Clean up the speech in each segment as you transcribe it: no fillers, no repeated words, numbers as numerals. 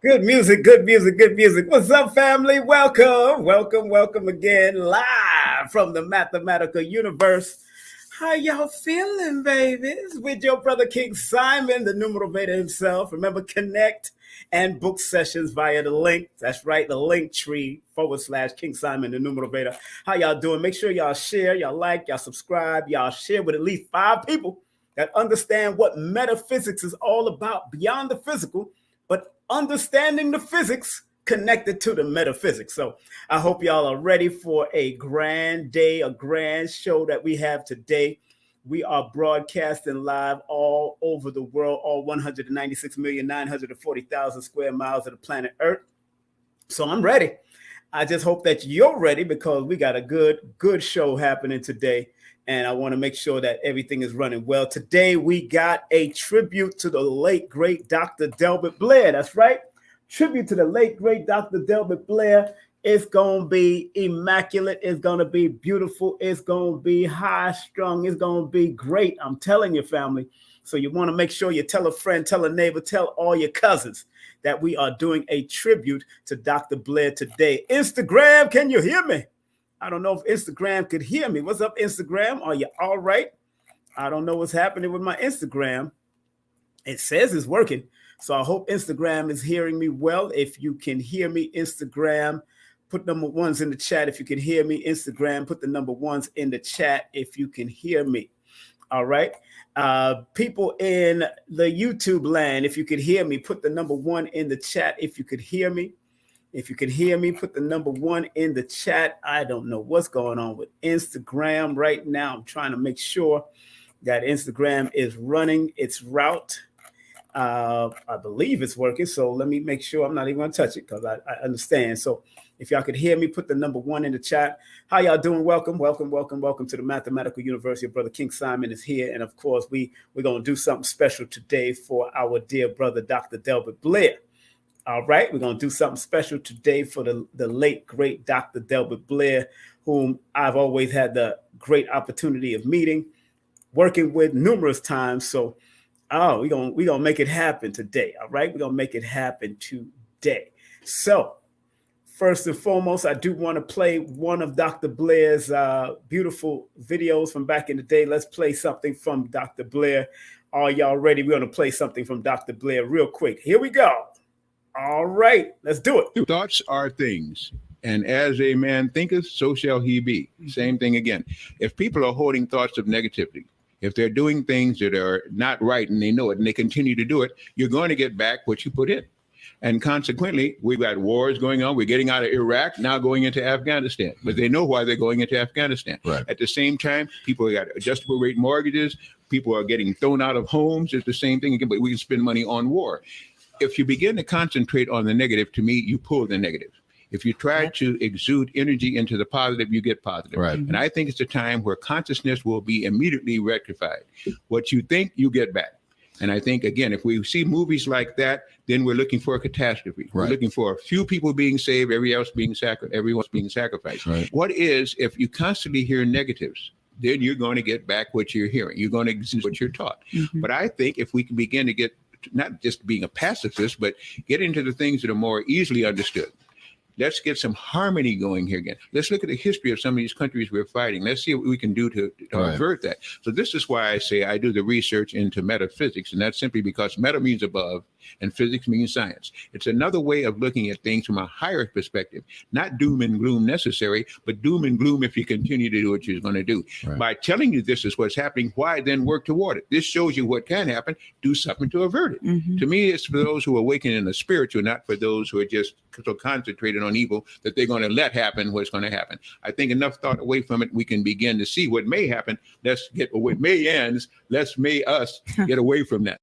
Good music, good music, good music. What's up, family? Welcome, welcome, welcome again, live from the mathematical universe. How y'all feeling, babies? With your brother King Simon, the numerovator himself. Remember, connect and book sessions via the link. That's right, the Linktree / King Simon, the numerovator. How y'all doing? Make sure y'all share, y'all like, y'all subscribe, y'all share with at least 5 people that understand what metaphysics is all about beyond the physical, but understanding the physics connected to the metaphysics. So I hope y'all are ready for a grand day, a grand show that we have today. We are broadcasting live all over the world, all 196,940,000 square miles of the planet Earth. So I'm ready. I just hope that you're ready because we got a good show happening today. And I want to make sure that everything is running well. Today, we got a tribute to the late, great Dr. Delbert Blair. That's right. Tribute to the late, great Dr. Delbert Blair. It's going to be immaculate. It's going to be beautiful. It's going to be high strung. It's going to be great. I'm telling you, family. So you want to make sure you tell a friend, tell a neighbor, tell all your cousins that we are doing a tribute to Dr. Blair today. Instagram, can you hear me? I don't know if Instagram could hear me. What's up, Instagram? Are you all right? I don't know what's happening with my Instagram. It says it's working. So I hope Instagram is hearing me well. If you can hear me, Instagram, put number ones in the chat. If you can hear me, Instagram, put the number ones in the chat if you can hear me. All right. People in the YouTube land, if you could hear me, put the number 1 in the chat if you could hear me. If you can hear me, put the number 1 in the chat. I don't know what's going on with Instagram right now. I'm trying to make sure that Instagram is running its route. I believe it's working. So let me make sure. I'm not even going to touch it because I understand. So if y'all could hear me, put the number 1 in the chat. How y'all doing? Welcome, welcome, welcome, welcome to the Mathematical University. Brother King Simon is here. And of course, we're going to do something special today for our dear brother, Dr. Delbert Blair. All right, we're going to do something special today for the late, great Dr. Delbert Blair, whom I've always had the great opportunity of meeting, working with numerous times. So, we're gonna make it happen today. All right, we're going to make it happen today. So, first and foremost, I do want to play one of Dr. Blair's beautiful videos from back in the day. Let's play something from Dr. Blair. Are y'all ready? We're going to play something from Dr. Blair real quick. Here we go. All right, let's do it. Thoughts are things, and as a man thinketh, so shall he be. Same thing again. If people are holding thoughts of negativity, if they're doing things that are not right and they know it and they continue to do it, you're going to get back what you put in. And consequently, we've got wars going on. We're getting out of Iraq, now going into Afghanistan. But they know why they're going into Afghanistan. Right. At the same time, people got adjustable rate mortgages. People are getting thrown out of homes. It's the same thing again, but we can spend money on war. If you begin to concentrate on the negative, to me, you pull the negative. If you try to exude energy into the positive, you get positive. Right. And I think it's a time where consciousness will be immediately rectified. What you think, you get back. And I think, again, if we see movies like that, then we're looking for a catastrophe. Right. We're looking for a few people being saved, everyone's being sacrificed. Right. What is, if you constantly hear negatives, then you're going to get back what you're hearing. You're going to exude what you're taught. Mm-hmm. But I think if we can begin to get not just being a pacifist, but get into the things that are more easily understood. Let's get some harmony going here again. Let's look at the history of some of these countries we're fighting. Let's see what we can do to avert that. So this is why I say I do the research into metaphysics, and that's simply because meta means above and physics means science. It's another way of looking at things from a higher perspective, not doom and gloom necessary, but doom and gloom if you continue to do what you're going to do. Right. By telling you this is what's happening, why then work toward it? This shows you what can happen. Do something to avert it. Mm-hmm. To me, it's for those who are awakening in the spiritual, not for those who are just so concentrated on evil that they're going to let happen what's going to happen. I think enough thought away from it, we can begin to see what may happen. Let's get what may ends. May us get away from that.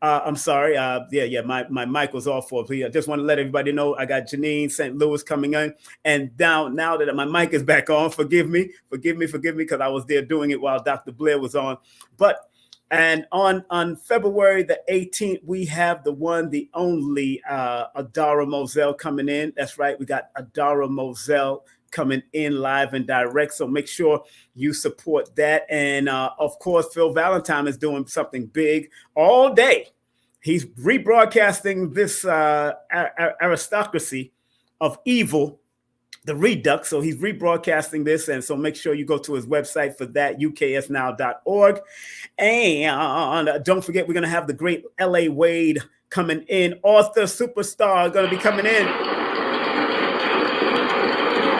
I'm sorry. My mic was off for me. I just want to let everybody know I got Janine St. Louis coming in. And now that my mic is back on, forgive me, because I was there doing it while Dr. Blair was on. And on February the 18th, we have the one, the only Adara Moselle coming in. That's right. We got Adara Moselle coming in live and direct. So make sure you support that. And of course, Phil Valentine is doing something big all day. He's rebroadcasting this aristocracy of evil, the Redux. So he's rebroadcasting this. And so make sure you go to his website for that, uksnow.org. And don't forget, we're going to have the great L.A. Wade coming in. Author, superstar, going to be coming in.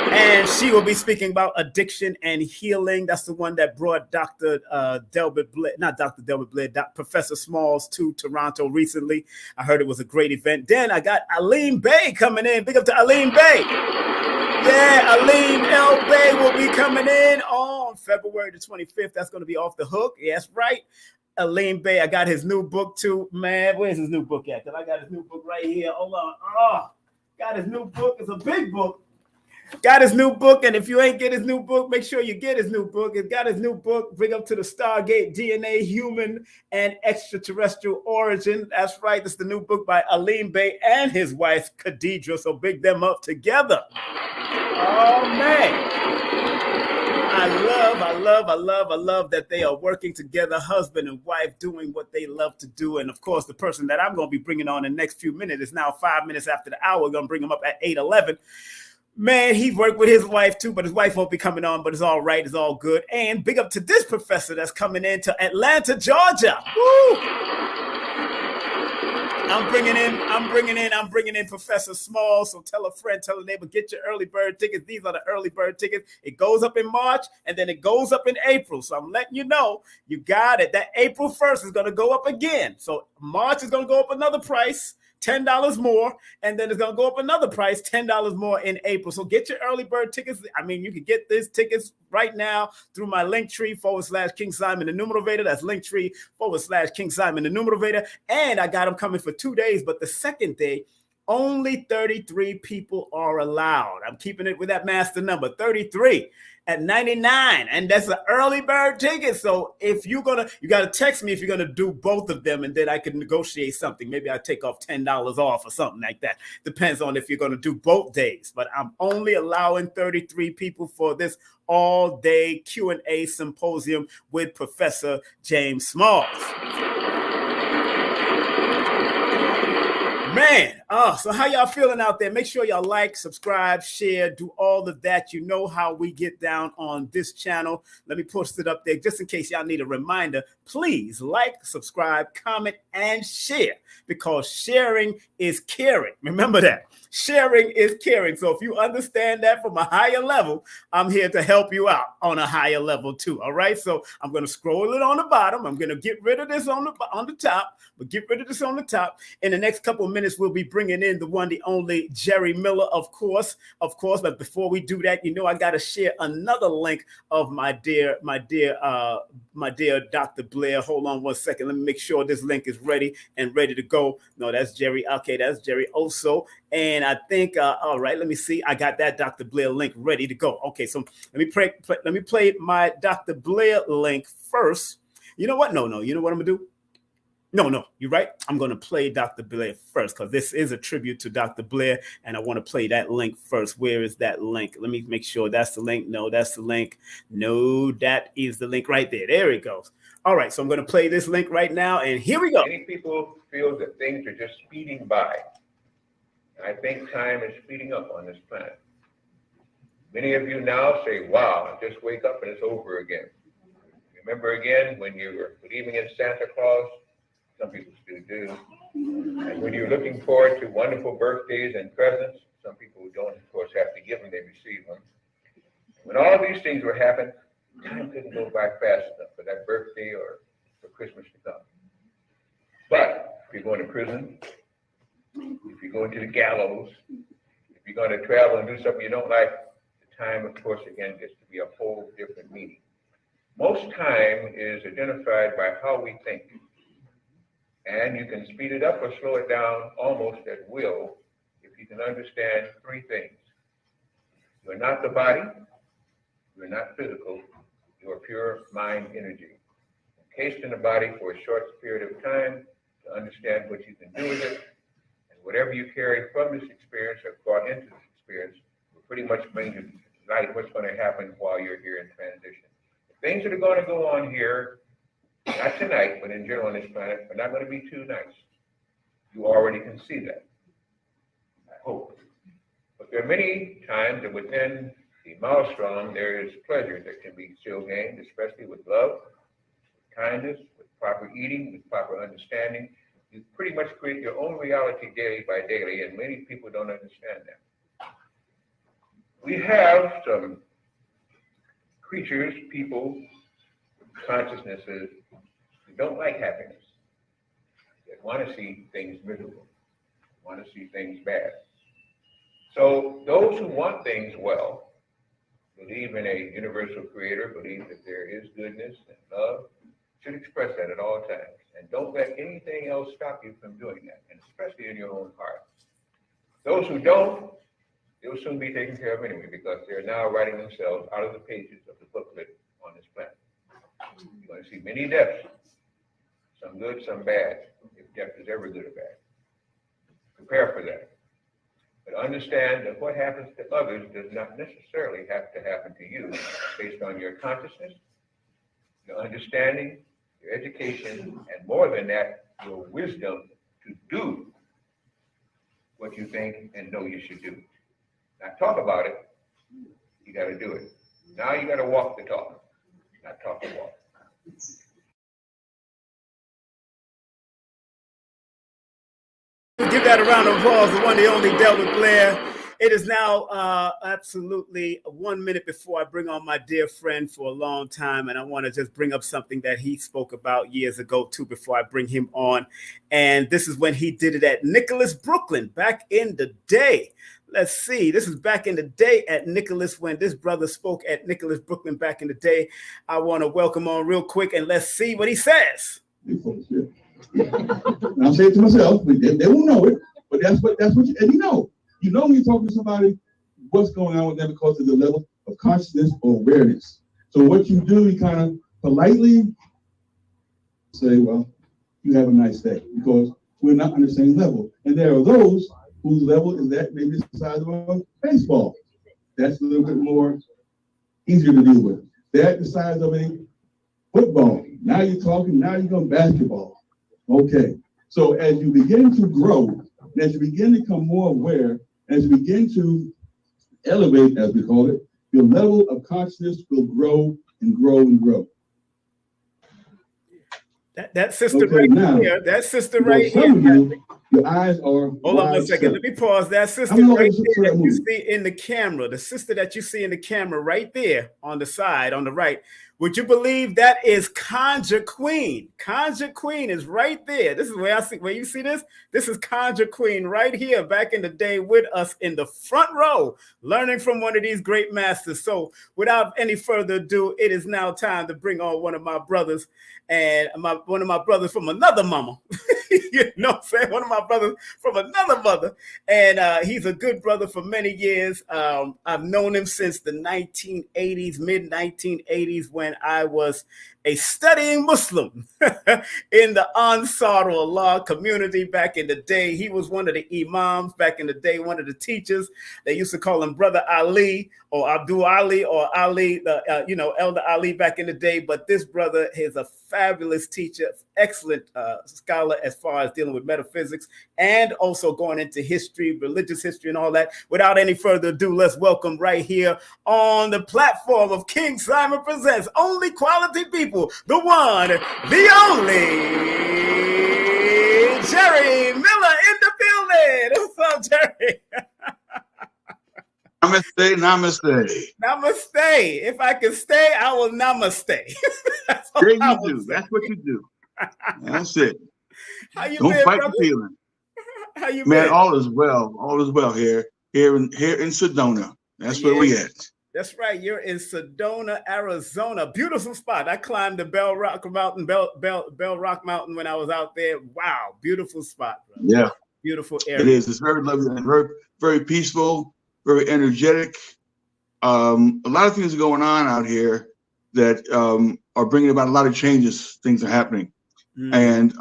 And she will be speaking about addiction and healing. That's the one that brought Dr. Delbert Blair, not Dr. Delbert Blair, Professor Smalls to Toronto recently. I heard it was a great event. Then I got Aline Bay coming in. Big up to Aline Bay. Yeah, Aline L. Bay will be coming in on February the 25th. That's going to be Off the Hook. Yes, right. Aline Bay, I got his new book too. Man, where's his new book at? I got his new book right here. Hold on. Oh, got his new book. It's a big book. Got his new book, and if you ain't get his new book, make sure you get his new book. It's got his new book, Bring Up to the Stargate, DNA, Human and Extraterrestrial Origin. That's right. It's the new book by Aline Bay and his wife, Khadidra. So big them up together. Oh, man. I love that they are working together, husband and wife, doing what they love to do. And of course, the person that I'm going to be bringing on in the next few minutes is now 5 minutes after the hour. We're going to bring him up at 8:11. Man, he worked with his wife too, but his wife won't be coming on, but it's all right. It's all good. And big up to this professor that's coming into Atlanta, Georgia. Woo! I'm bringing in Professor Small. So tell a friend, tell a neighbor, get your early bird tickets. These are the early bird tickets. It goes up in March and then it goes up in April. So I'm letting you know, you got it. That April 1st is going to go up again. So March is going to go up another price. $10 more, and then it's going to go up another price, $10 more in April. So get your early bird tickets. I mean, you can get these tickets right now through my Linktree / King Simon the Numerovator. That's Linktree / King Simon the Numerovator. And I got them coming for 2 days, but the second day, only 33 people are allowed. I'm keeping it with that master number, 33 at $99, and that's an early bird ticket. So if you got to text me if you're gonna do both of them, and then I can negotiate something. Maybe I take off $10 off or something like that. Depends on if you're gonna do both days. But I'm only allowing 33 people for this all-day Q&A symposium with Professor James Smalls. Man, so how y'all feeling out there? Make sure y'all like, subscribe, share, do all of that. You know how we get down on this channel. Let me post it up there just in case y'all need a reminder. Please like, subscribe, comment, and share, because sharing is caring. Remember that. Sharing is caring. So if you understand that from a higher level, I'm here to help you out on a higher level too. All right. So I'm going to scroll it on the bottom. I'm going to get rid of this on the top. But get rid of this on the top. In the next couple of minutes, we'll be bringing in the one, the only Jerry Miller, of course. But before we do that, you know, I got to share another link of my dear Dr. Blair. Hold on 1 second. Let me make sure this link is ready to go. No, that's Jerry. Okay, that's Jerry also. And I think, all right, let me see. I got that Dr. Blair link ready to go. Okay, so let me play my Dr. Blair link first. You know what? No. You know what I'm gonna do? No, you're right. I'm going to play Dr. Blair first, because this is a tribute to Dr. Blair, and I want to play that link first. Where is that link? Let me make sure that's the link. No, that's the link. No, that is the link right there. There it goes. All right, so I'm going to play this link right now, and here we go. Many people feel that things are just speeding by. I think time is speeding up on this planet. Many of you now say, wow, just wake up and it's over again. Remember again when you were believing in Santa Claus? Some people still do. And when you're looking forward to wonderful birthdays and presents, some people who don't, of course, have to give them, they receive them. When all of these things were happening, time couldn't go by fast enough for that birthday or for Christmas to come. But if you're going to prison, if you're going to the gallows, if you're going to travel and do something you don't like, the time, of course, again, gets to be a whole different meaning. Most time is identified by how we think. And you can speed it up or slow it down almost at will if you can understand three things. You're not the body, you're not physical, you're pure mind energy. Encased in the body for a short period of time to understand what you can do with it. And whatever you carry from this experience or brought into this experience will pretty much bring to light what's going to happen while you're here in transition. The things that are going to go on here, not tonight, but in general on this planet, are not going to be too nice. You already can see that, I hope. But there are many times that within the maelstrom, there is pleasure that can be still gained, especially with love, with kindness, with proper eating, with proper understanding. You pretty much create your own reality daily by daily, and many people don't understand that. We have some creatures, people, consciousnesses who don't like happiness, that want to see things miserable, want to see things bad. So those who want things well, believe in a universal creator, believe that there is goodness and love, should express that at all times. And don't let anything else stop you from doing that, and especially in your own heart. Those who don't, they'll soon be taken care of anyway, because they're now writing themselves out of the pages of the booklet on this planet. You're going to see many deaths, some good, some bad, if death is ever good or bad. Prepare for that. But understand that what happens to others does not necessarily have to happen to you based on your consciousness, your understanding, your education, and more than that, your wisdom to do what you think and know you should do. Not talk about it, you got to do it. Now you got to walk the talk, not talk the walk. Give that a round of applause to one, the only Delbert Blair. It is now absolutely 1 minute before I bring on my dear friend for a long time, and I want to just bring up something that he spoke about years ago too before I bring him on. And this is when he did it at Nicholas, Brooklyn, back in the day. Let's see, this is back in the day at Nicholas, when this brother spoke at Nicholas, Brooklyn back in the day. I want to welcome on real quick, and let's see what he says. I'm saying to myself, they won't know it, but that's what you, and you know when you're talking to somebody, what's going on with them because of the level of consciousness or awareness. So what you do, you kind of politely say, well, you have a nice day, because we're not on the same level. And there are those whose level is that maybe the size of a baseball. That's a little bit more easier to deal with. They're the size of a football. Now you're talking, now you're going basketball. Okay, so as you begin to grow, and as you begin to become more aware, as you begin to elevate, as we call it, your level of consciousness will grow and grow and grow. That sister right here, that sister right here. Your eyes are. Hold on 1 second. Let me pause. That sister right there that you see in the camera, the sister that you see in the camera right there on the side, on the right. Would you believe that is Conjure Queen? Conjure Queen is right there. This is where I see, where you see this? This is Conjure Queen right here back in the day with us in the front row, learning from one of these great masters. So without any further ado, it is now time to bring on one of my brothers, and one of my brothers from another mama. You know what I'm saying? One of my brothers from another mother. And he's a good brother for many years. I've known him since the 1980s, mid-1980s, when I was a studying Muslim in the Ansar Allah community back in the day. He was one of the imams back in the day, one of the teachers. They used to call him Brother Ali or Abdul Ali or Ali, Elder Ali back in the day. But this brother is a fabulous teacher, excellent scholar as far as dealing with metaphysics and also going into history, religious history and all that. Without any further ado, let's welcome right here on the platform of King Simon Presents Only Quality People, the one, the only, Jerry Miller in the building. What's up, Jerry? Namaste, namaste. Namaste. If I can stay, I will namaste. That's what you do. That's what you do. That's it. How you Don't been, fight brother? the feeling. How you Man, been? all is well. All is well here in Sedona. That's where we at. That's right. You're in Sedona, Arizona. Beautiful spot. I climbed the Bell Rock Mountain when I was out there. Wow, beautiful spot, bro. Yeah, beautiful area. It is. It's very lovely and very, very peaceful, very energetic. A lot of things are going on out here that are bringing about a lot of changes. Things are happening, and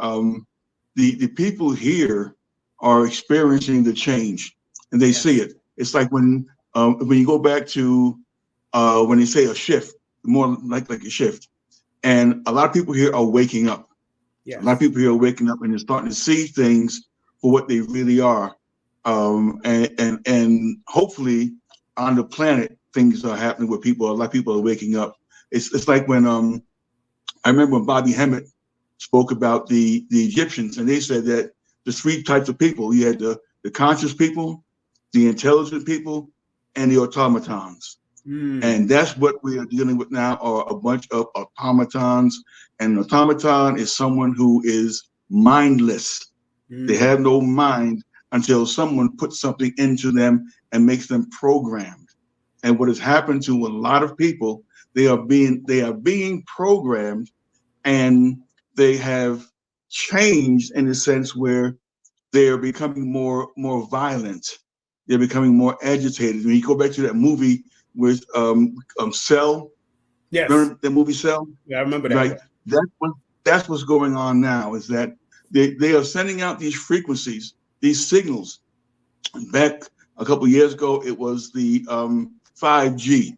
the people here are experiencing the change, and they see it. It's like when you go back to when they say a shift, more like a shift, and a lot of people here are waking up. Yeah. A lot of people here are waking up and they're starting to see things for what they really are, and hopefully on the planet things are happening where a lot of people are waking up. It's like when I remember when Bobby Hemmett spoke about the Egyptians, and they said that there's three types of people. You had the conscious people, the intelligent people, and the automatons. And that's what we are dealing with now, are a bunch of automatons. And an automaton is someone who is mindless. They have no mind until someone puts something into them and makes them programmed. And what has happened to a lot of people, they are being programmed, and they have changed in the sense where they are becoming more violent. They're becoming more agitated. When you go back to that movie with Cell, yes, remember the movie Cell? Yeah, I remember that. Right. That's what's going on now. Is that they are sending out these frequencies, these signals. Back a couple of years ago, it was the 5G.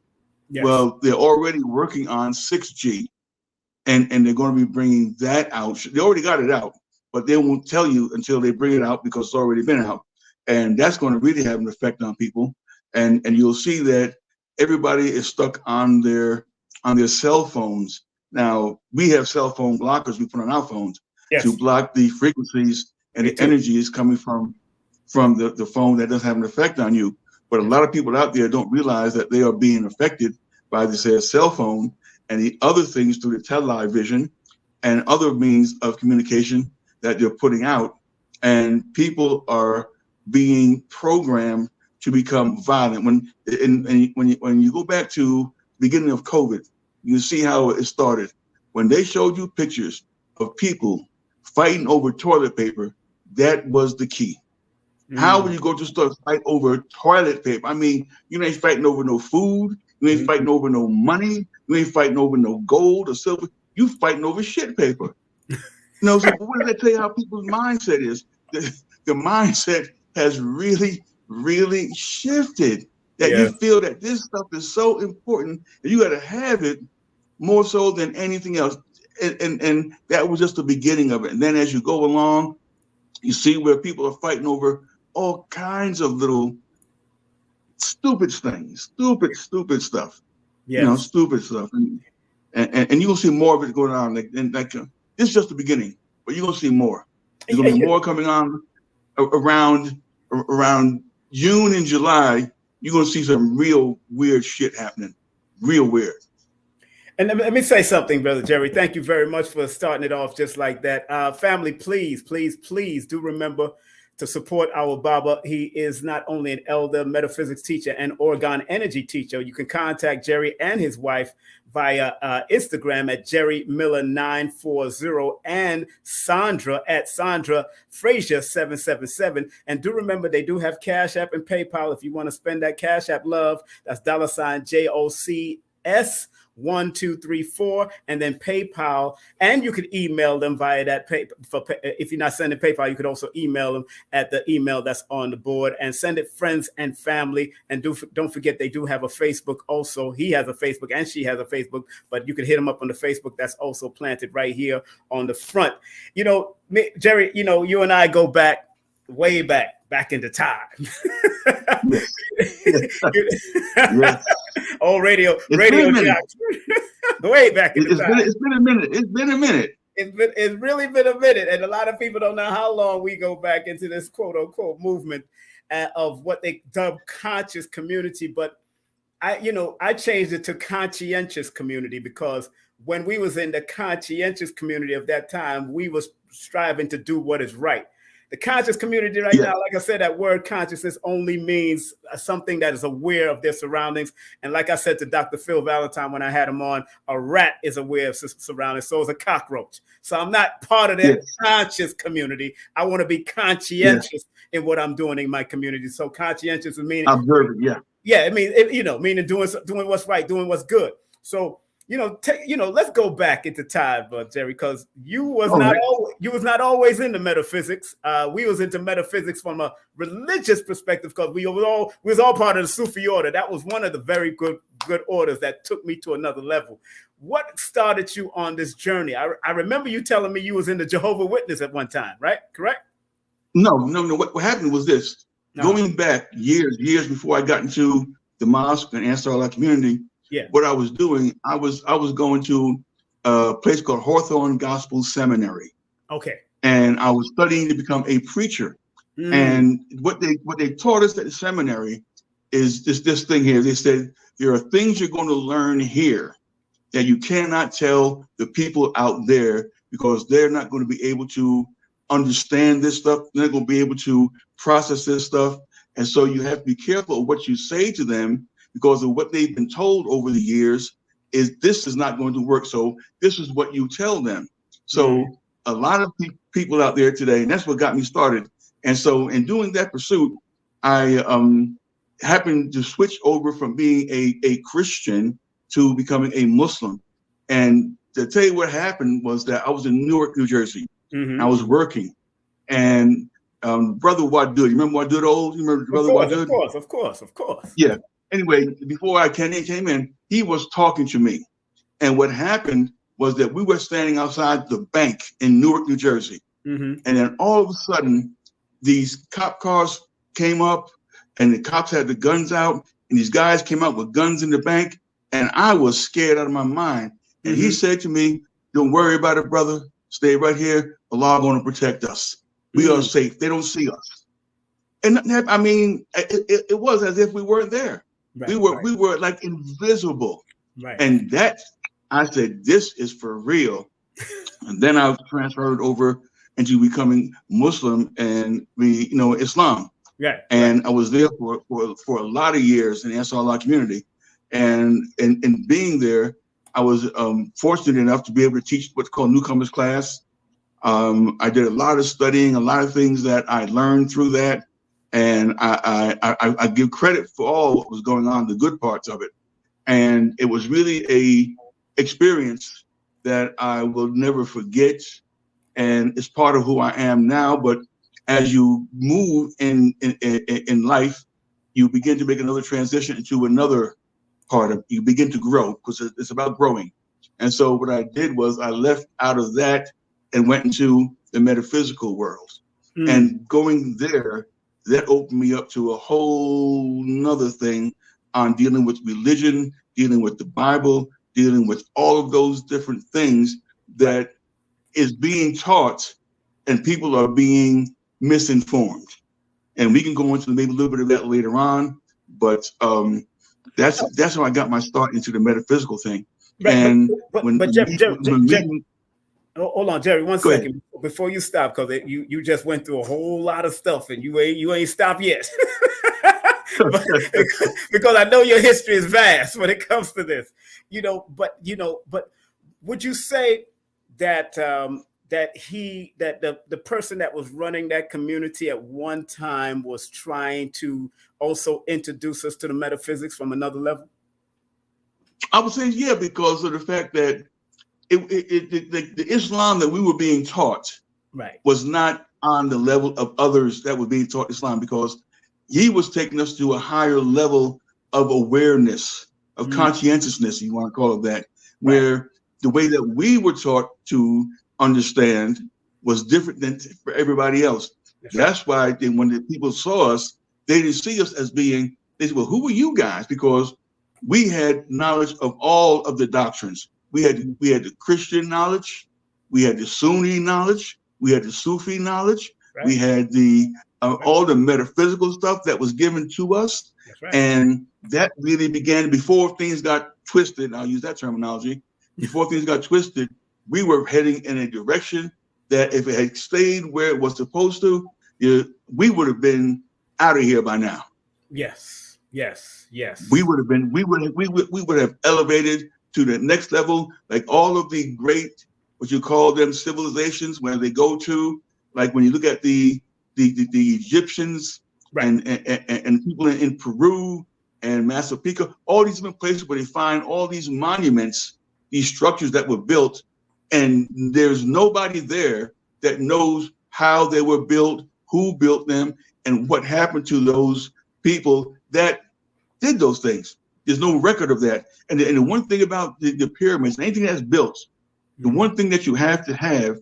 Yes. Well, they're already working on 6G, and they're going to be bringing that out. They already got it out, but they won't tell you until they bring it out because it's already been out. And that's going to really have an effect on people. And you'll see that everybody is stuck on their cell phones. Now, we have cell phone blockers we put on our phones to block the frequencies and the energy is coming from the phone that doesn't have an effect on you. But a lot of people out there don't realize that they are being affected by this cell phone and the other things through the television and other means of communication that they're putting out. And people are being programmed to become violent. When you go back to the beginning of COVID, you see how it started. When they showed you pictures of people fighting over toilet paper, that was the key. How would you go to start fight over toilet paper? I mean, you ain't fighting over no food, you ain't fighting over no money, you ain't fighting over no gold or silver, you fighting over shit paper. So what does that tell you how people's mindset is? The mindset has really, really shifted. That you feel that this stuff is so important that you got to have it more so than anything else. And that was just the beginning of it. And then as you go along, you see where people are fighting over all kinds of little stupid things, stupid stuff. Stupid stuff. And you'll see more of it going on. This is just the beginning, but you're gonna see more. There's gonna be more coming on around June and July. You're gonna see some real weird shit happening. Real weird. And let me say something, Brother Jerry. Thank you very much for starting it off just like that. Family, please do remember to support our Baba. He is not only an elder, metaphysics teacher, and Orgone energy teacher. You can contact Jerry and his wife via Instagram at JerryMiller940 and Sandra at Sandra Frazier 777. And do remember, they do have Cashapp and PayPal. If you want to spend that Cashapp love, that's $JOCS 1234, and then PayPal, and you could email them via that if you're not sending PayPal, you could also email them at the email that's on the board, and send it friends and family. And don't forget, they do have a Facebook also. He has a Facebook and she has a Facebook, but you can hit them up on the Facebook that's also planted right here on the front. Jerry, you and I go back way back into time. Yes. Old radio jocks. Way back in the time. It's been a minute. It's really been a minute, and a lot of people don't know how long we go back into this quote unquote movement of what they dub conscious community. But I changed it to conscientious community, because when we was in the conscientious community of that time, we was striving to do what is right. The conscious community right now, like I said, that word consciousness only means something that is aware of their surroundings. And like I said to Dr. Phil Valentine when I had him on, a rat is aware of surroundings, so is a cockroach. So I'm not part of that conscious community. I want to be conscientious in what I'm doing in my community. So conscientious meaning observant, meaning doing what's right, doing what's good. So let's go back into time, Jerry, because you was not always into metaphysics. We was into metaphysics from a religious perspective because we was all part of the Sufi order. That was one of the very good orders that took me to another level. What started you on this journey? I remember you telling me you was in the Jehovah's Witness at one time, right? Correct? No. What happened was this. Going back years before I got into the mosque and Ansar Allah community. Yeah. What I was doing, I was going to a place called Hawthorne Gospel Seminary. Okay. And I was studying to become a preacher. And what they taught us at the seminary is this thing here. They said there are things you're going to learn here that you cannot tell the people out there because they're not going to be able to understand this stuff. They're not going to be able to process this stuff. And so you have to be careful of what you say to them, because of what they've been told over the years is this is not going to work. So this is what you tell them. So a lot of people out there today, and that's what got me started. And so in doing that pursuit, I happened to switch over from being a Christian to becoming a Muslim. And to tell you what happened was that I was in Newark, New Jersey. I was working, and Brother Wadud, you remember Wadud old? You remember Brother Wadud? Of course. Yeah. Anyway, before I came in, he was talking to me. And what happened was that we were standing outside the bank in Newark, New Jersey. And then all of a sudden, these cop cars came up and the cops had the guns out. And these guys came out with guns in the bank. And I was scared out of my mind. And he said to me, don't worry about it, brother. Stay right here. Allah is going to protect us. We are safe. They don't see us. And I mean, it was as if we weren't there. Right, we were like invisible. Right. And that, I said, this is for real. And then I was transferred over into becoming Muslim and Islam. Right. And I was there for a lot of years in the Ansar Allah community. And in being there, I was fortunate enough to be able to teach what's called newcomers class. I did a lot of studying, a lot of things that I learned through that. And I give credit for all what was going on, the good parts of it. And it was really a experience that I will never forget. And it's part of who I am now. But as you move in life, you begin to make another transition into another part of, you begin to grow because it's about growing. And so what I did was I left out of that and went into the metaphysical world. And going there, that opened me up to a whole nother thing on dealing with religion, dealing with the Bible, dealing with all of those different things that is being taught and people are being misinformed. And we can go into maybe a little bit of that later on, but that's how I got my start into the metaphysical thing. Right, and Jerry, hold on, Jerry, 1 second before you stop, because you just went through a whole lot of stuff and you ain't stopped yet. because I know your history is vast when it comes to this, but would you say that the person that was running that community at one time was trying to also introduce us to the metaphysics from another level? I would say, yeah, because of the fact that the Islam that we were being taught was not on the level of others that were being taught Islam, because he was taking us to a higher level of awareness, of conscientiousness, you want to call it that, where the way that we were taught to understand was different than for everybody else. That's why when the people saw us, they didn't see us as being, they said, well, who are you guys? Because we had knowledge of all of the doctrines. We had the Christian knowledge, we had the Sunni knowledge, we had the Sufi knowledge, we had the all the metaphysical stuff that was given to us. And that really began before things got twisted. I'll use that terminology. Before things got twisted, we were heading in a direction that if it had stayed where it was supposed to, we would have been out of here by now. Yes, yes, yes. We would have elevated to the next level, like all of the great, what you call them, civilizations, where they go to, like when you look at the Egyptians, right, and people in Peru and Machu Picchu, all these different places where they find all these monuments, these structures that were built, and there's nobody there that knows how they were built, who built them, and what happened to those people that did those things. There's no record of that. And the one thing about the pyramids, anything that's built, the one thing that you have to have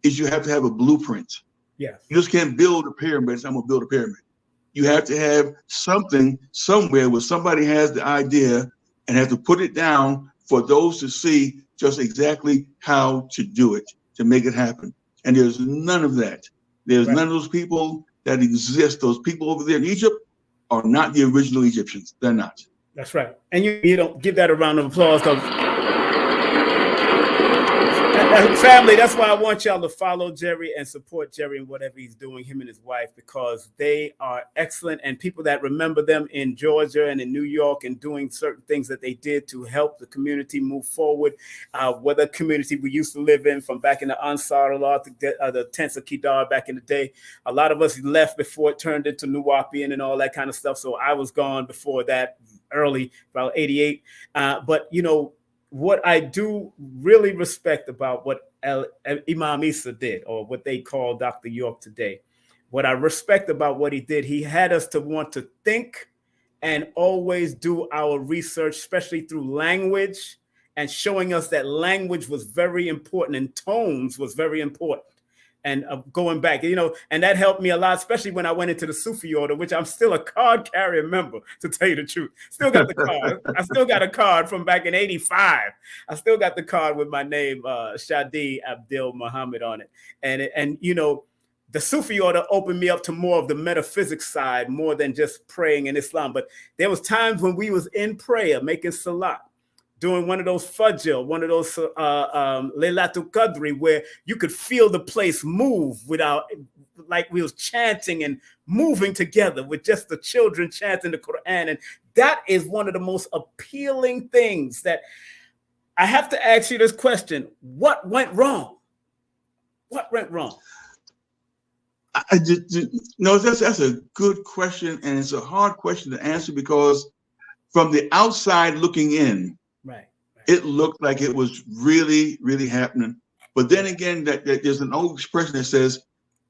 is you have to have a blueprint. Yes. You just can't build a pyramid and say, I'm gonna build a pyramid. You have to have something somewhere where somebody has the idea and have to put it down for those to see just exactly how to do it, to make it happen. And there's none of that. There's none of those people that exist. Those people over there in Egypt are not the original Egyptians. They're not. That's right. And you don't give that a round of applause, because family, that's why I want y'all to follow Jerry and support Jerry in whatever he's doing, him and his wife, because they are excellent, and people that remember them in Georgia and in New York and doing certain things that they did to help the community move forward. Whether community we used to live in from back in the Ansar Allah, the tents of Kedar back in the day, a lot of us left before it turned into Nuwapian and all that kind of stuff. So I was gone before that, early, about 88. But, you know, what I do really respect about what Imam Isa did, or what they call Dr. York today, what I respect about what he did, he had us to want to think and always do our research, especially through language, and showing us that language was very important and tones was very important. And going back, you know, and that helped me a lot, especially when I went into the Sufi order, which I'm still a card carrier member, to tell you the truth. Still got the card. I still got a card from back in 85. I still got the card with my name, Shadi Abdel Muhammad, on it. And you know, the Sufi order opened me up to more of the metaphysics side, more than just praying in Islam. But there was times when we was in prayer, making salat, doing one of those fajr, one of those Laylatul Qadri, where you could feel the place move without, like we was chanting and moving together with just the children chanting the Quran. And that is one of the most appealing things. That I have to ask you this question: what went wrong? What went wrong? No, that's a good question, and it's a hard question to answer, because from the outside looking in, right, it looked like it was really, really happening. But then again, that there's an old expression that says,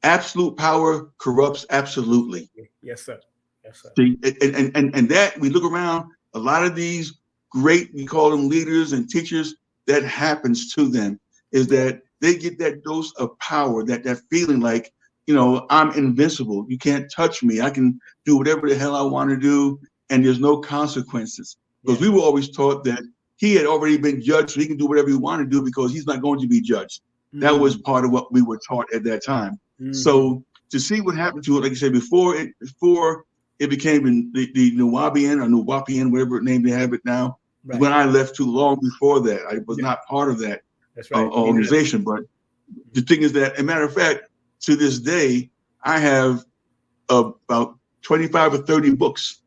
"Absolute power corrupts absolutely." Yes, sir. Yes, sir. And that we look around, a lot of these great, we call them leaders and teachers, that happens to them is that they get that dose of power, that feeling like, you know, I'm invincible. You can't touch me. I can do whatever the hell I want to do, and there's no consequences. Because we were always taught that he had already been judged, so he can do whatever he wanted to do because he's not going to be judged. That was part of what we were taught at that time. So to see what happened to it, like I said, before it became the Nuwabian or Nuwapian, whatever name they have it now, when I left too long before that. I was not part of that organization. But the thing is that, as a matter of fact, to this day, I have about 25 or 30 books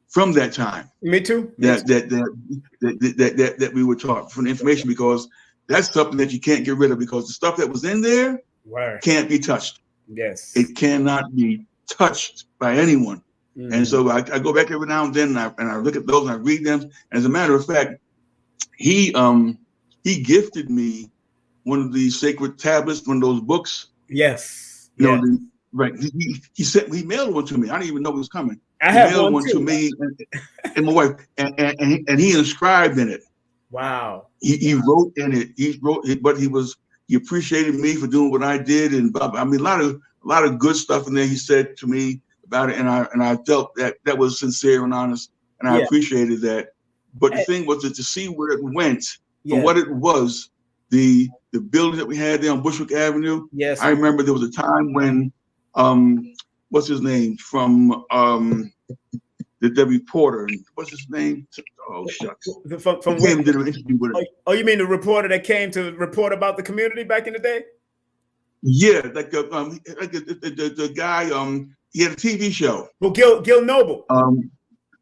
from that time. Me too. That we were taught from the information, because that's something that you can't get rid of, because the stuff that was in there can't be touched. Yes. It cannot be touched by anyone. And so I go back every now and then, and I look at those and I read them. And as a matter of fact, he gifted me one of the sacred tablets, one of those books. Yes. You know, right. He mailed one to me. I didn't even know it was coming. I have mailed one to me and my wife, and he inscribed in it. Wow. He wrote in it. But he appreciated me for doing what I did, and I mean a lot of good stuff in there. He said to me about it, and I felt that was sincere and honest, and I appreciated that. But the thing was to see where it went, for what it was, the building that we had there on Bushwick Avenue. Yes, I remember there was a time when what's his name from the reporter? What's his name? Oh shucks! From did an interview with him. Oh, you mean the reporter that came to report about the community back in the day? Yeah, the guy, he had a TV show. Well, Gil Noble.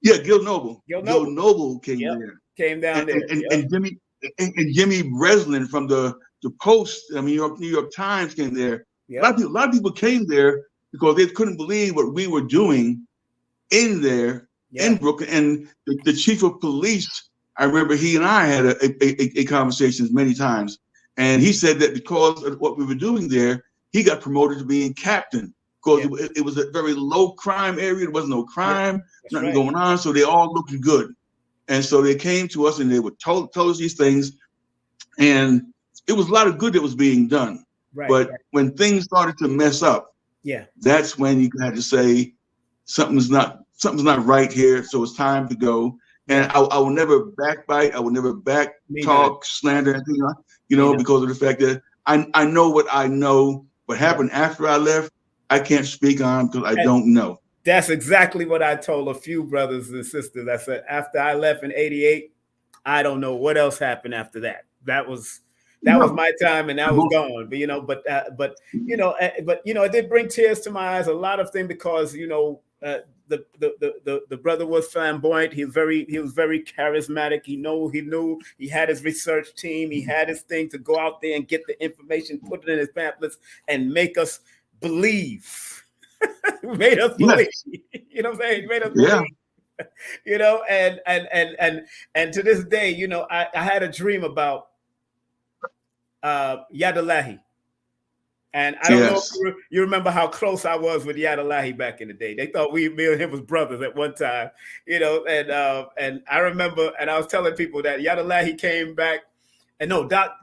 Yeah, Gil Noble. Gil Noble came there. Came down there. And Jimmy Breslin from the Post, New York Times came there. Yep. A lot of people came there because they couldn't believe what we were doing in there in Brooklyn. And the chief of police, I remember he and I had a conversation many times. And he said that because of what we were doing there, he got promoted to being captain because it was a very low crime area. There wasn't no crime, nothing going on. So they all looked good. And so they came to us and they would tell us these things. And it was a lot of good that was being done. But when things started to mess up, that's when you had to say something's not right here. So it's time to go. And I will never backbite. I will never talk, slander, anything, because of the fact that I know what I know. What happened after I left, I can't speak on because I don't know. That's exactly what I told a few brothers and sisters. I said, after I left in '88, I don't know what else happened after that. That was my time, and that was gone. But it did bring tears to my eyes. A lot of things because the brother was flamboyant. He was very charismatic. He knew he had his research team. He had his thing to go out there and get the information, put it in his pamphlets, and make us believe. Made us believe. You know what I'm saying? He made us believe. And to this day, I had a dream about Yadalahi. And I don't know if you remember how close I was with Yadalahi back in the day. They thought me and him was brothers at one time, and I remember, and I was telling people that Yadalahi came back, and Doc,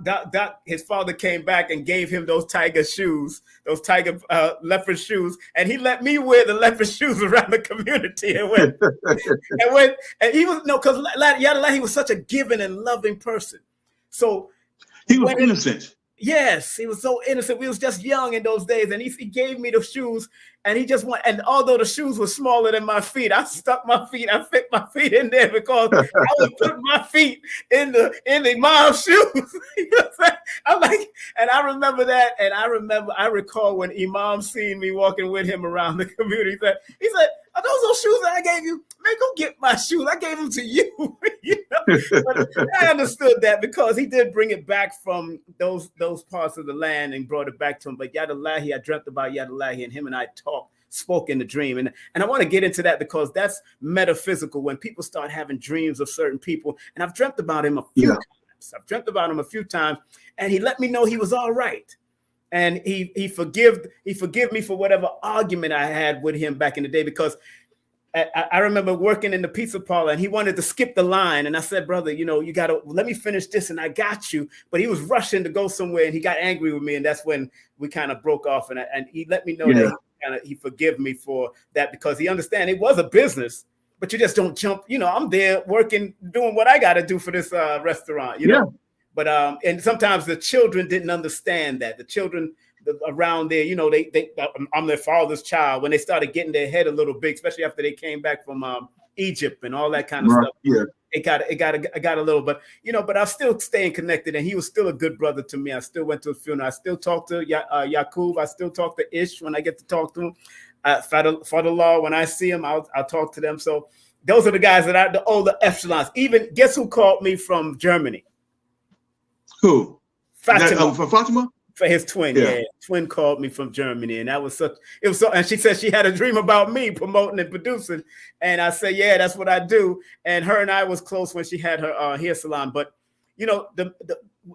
his father came back and gave him those tiger shoes, those tiger leopard shoes, and he let me wear the leopard shoes around the community. And he was because Yadalahi was such a giving and loving person. So he was innocent. Yes, he was so innocent. We was just young in those days, and he gave me the shoes, and he just went. And although the shoes were smaller than my feet, I fit my feet in there because I would put my feet in the mom's shoes. I'm like, and I remember that, and I recall when Imam seen me walking with him around the community. He said, "Are those shoes that I gave you? Man, go get my shoes. I gave them to you." But I understood that because he did bring it back from those parts of the land and brought it back to him. But Yadalahi, I dreamt about Yadalahi, and him and I spoke in the dream. And I want to get into that because that's metaphysical when people start having dreams of certain people. And I've dreamt about him a few times. And he let me know he was all right. And he forgive me for whatever argument I had with him back in the day, because I remember working in the pizza parlor and he wanted to skip the line. And I said, brother, you got to let me finish this and I got you. But he was rushing to go somewhere and he got angry with me. And that's when we kind of broke off. And he let me know that he forgive me for that, because he understand it was a business, but you just don't jump. I'm there working, doing what I got to do for this restaurant, know. But and sometimes the children didn't understand that. The children around there, I'm their father's child. When they started getting their head a little big, especially after they came back from Egypt and all that kind of stuff. Yeah, it got a little, but I'm still staying connected, and he was still a good brother to me. I still went to a funeral. I still talk to Yaqub. I still talk to Ish when I get to talk to him. Father Law, when I see him, I'll talk to them. So those are the guys that are the older echelons. Even guess who called me from Germany? Who? Fatima. From Fatima? For his twin, twin called me from Germany, and it was so. And she said she had a dream about me promoting and producing, and I said, yeah, that's what I do. And her and I was close when she had her hair salon. But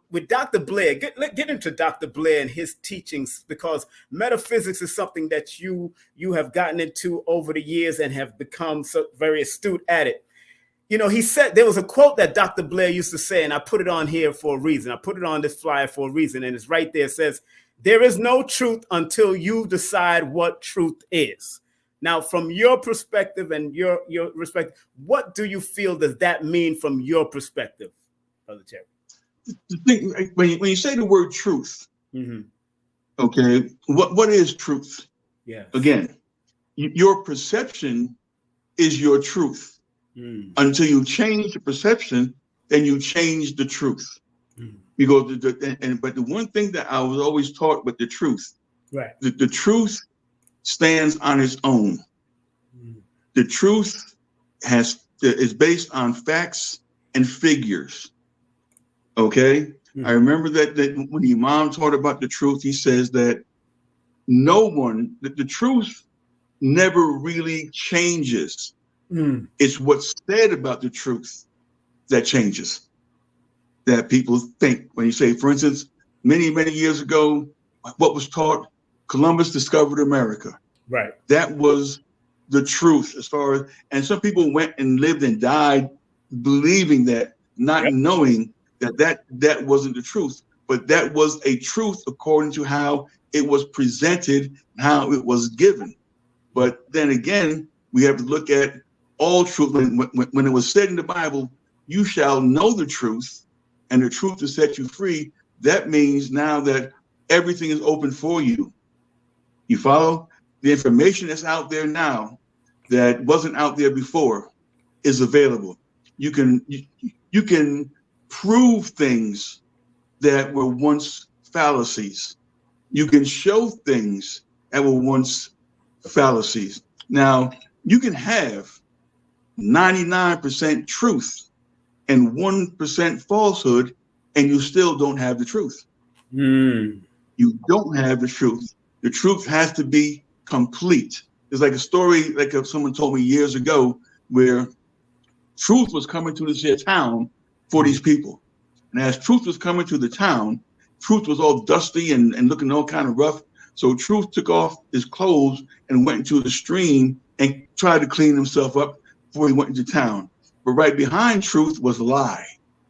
with Dr. Blair, get into Dr. Blair and his teachings, because metaphysics is something that you have gotten into over the years and have become so very astute at it. He said, there was a quote that Dr. Blair used to say, and I put it on here for a reason. I put it on this flyer for a reason, and it's right there. It says, there is no truth until you decide what truth is. Now, from your perspective and your respect, what do you feel does that mean from your perspective, Brother Terry? The thing, when you say the word truth, okay, what is truth? Yeah. Again, your perception is your truth. Until you change the perception, then you change the truth. Because but the one thing that I was always taught with the truth, right? The truth stands on its own. The truth is based on facts and figures. Okay, I remember that when the Imam taught about the truth, he says that the truth never really changes. It's what's said about the truth that changes. That people think when you say, for instance, many years ago, what was taught, Columbus discovered America. Right. That was the truth as far as, and some people went and lived and died believing that, not knowing that wasn't the truth, but that was a truth according to how it was presented, how it was given. But then again, we have to look at all truth. When it was said in the Bible, you shall know the truth, and the truth will set you free. That means now that everything is open for you. You follow? The information that's out there now that wasn't out there before is available. You can prove things that were once fallacies. You can show things that were once fallacies. Now, you can have 99% truth and 1% falsehood, and you still don't have the truth. You don't have the truth. The truth has to be complete. It's like a story, like someone told me years ago, where truth was coming to this town for these people. And as truth was coming to the town, truth was all dusty and looking all kind of rough. So truth took off his clothes and went into the stream and tried to clean himself up before he went into town. But right behind truth was lie.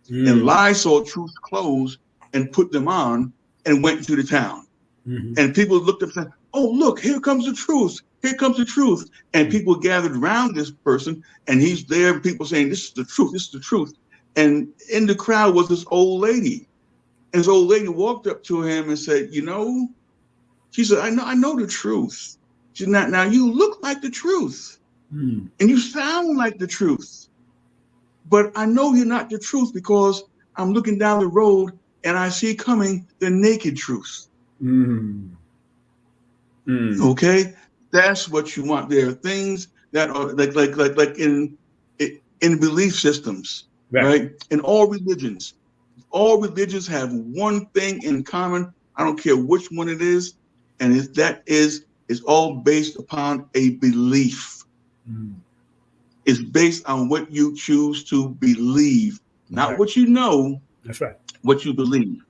And lie saw truth's clothes and put them on and went into the town. And people looked up and said, oh, look, here comes the truth. Here comes the truth. And people gathered around this person, and he's there, and people saying, this is the truth, this is the truth. And in the crowd was this old lady. And this old lady walked up to him and said, she said, I know the truth. She said, now you look like the truth. And you sound like the truth. But I know you're not the truth because I'm looking down the road and I see coming the naked truth. Okay, that's what you want. There are things that are like in belief systems, right? In all religions have one thing in common. I don't care which one it is, and it's all based upon a belief. It's based on what you choose to believe, not what you know. That's right. What you believe.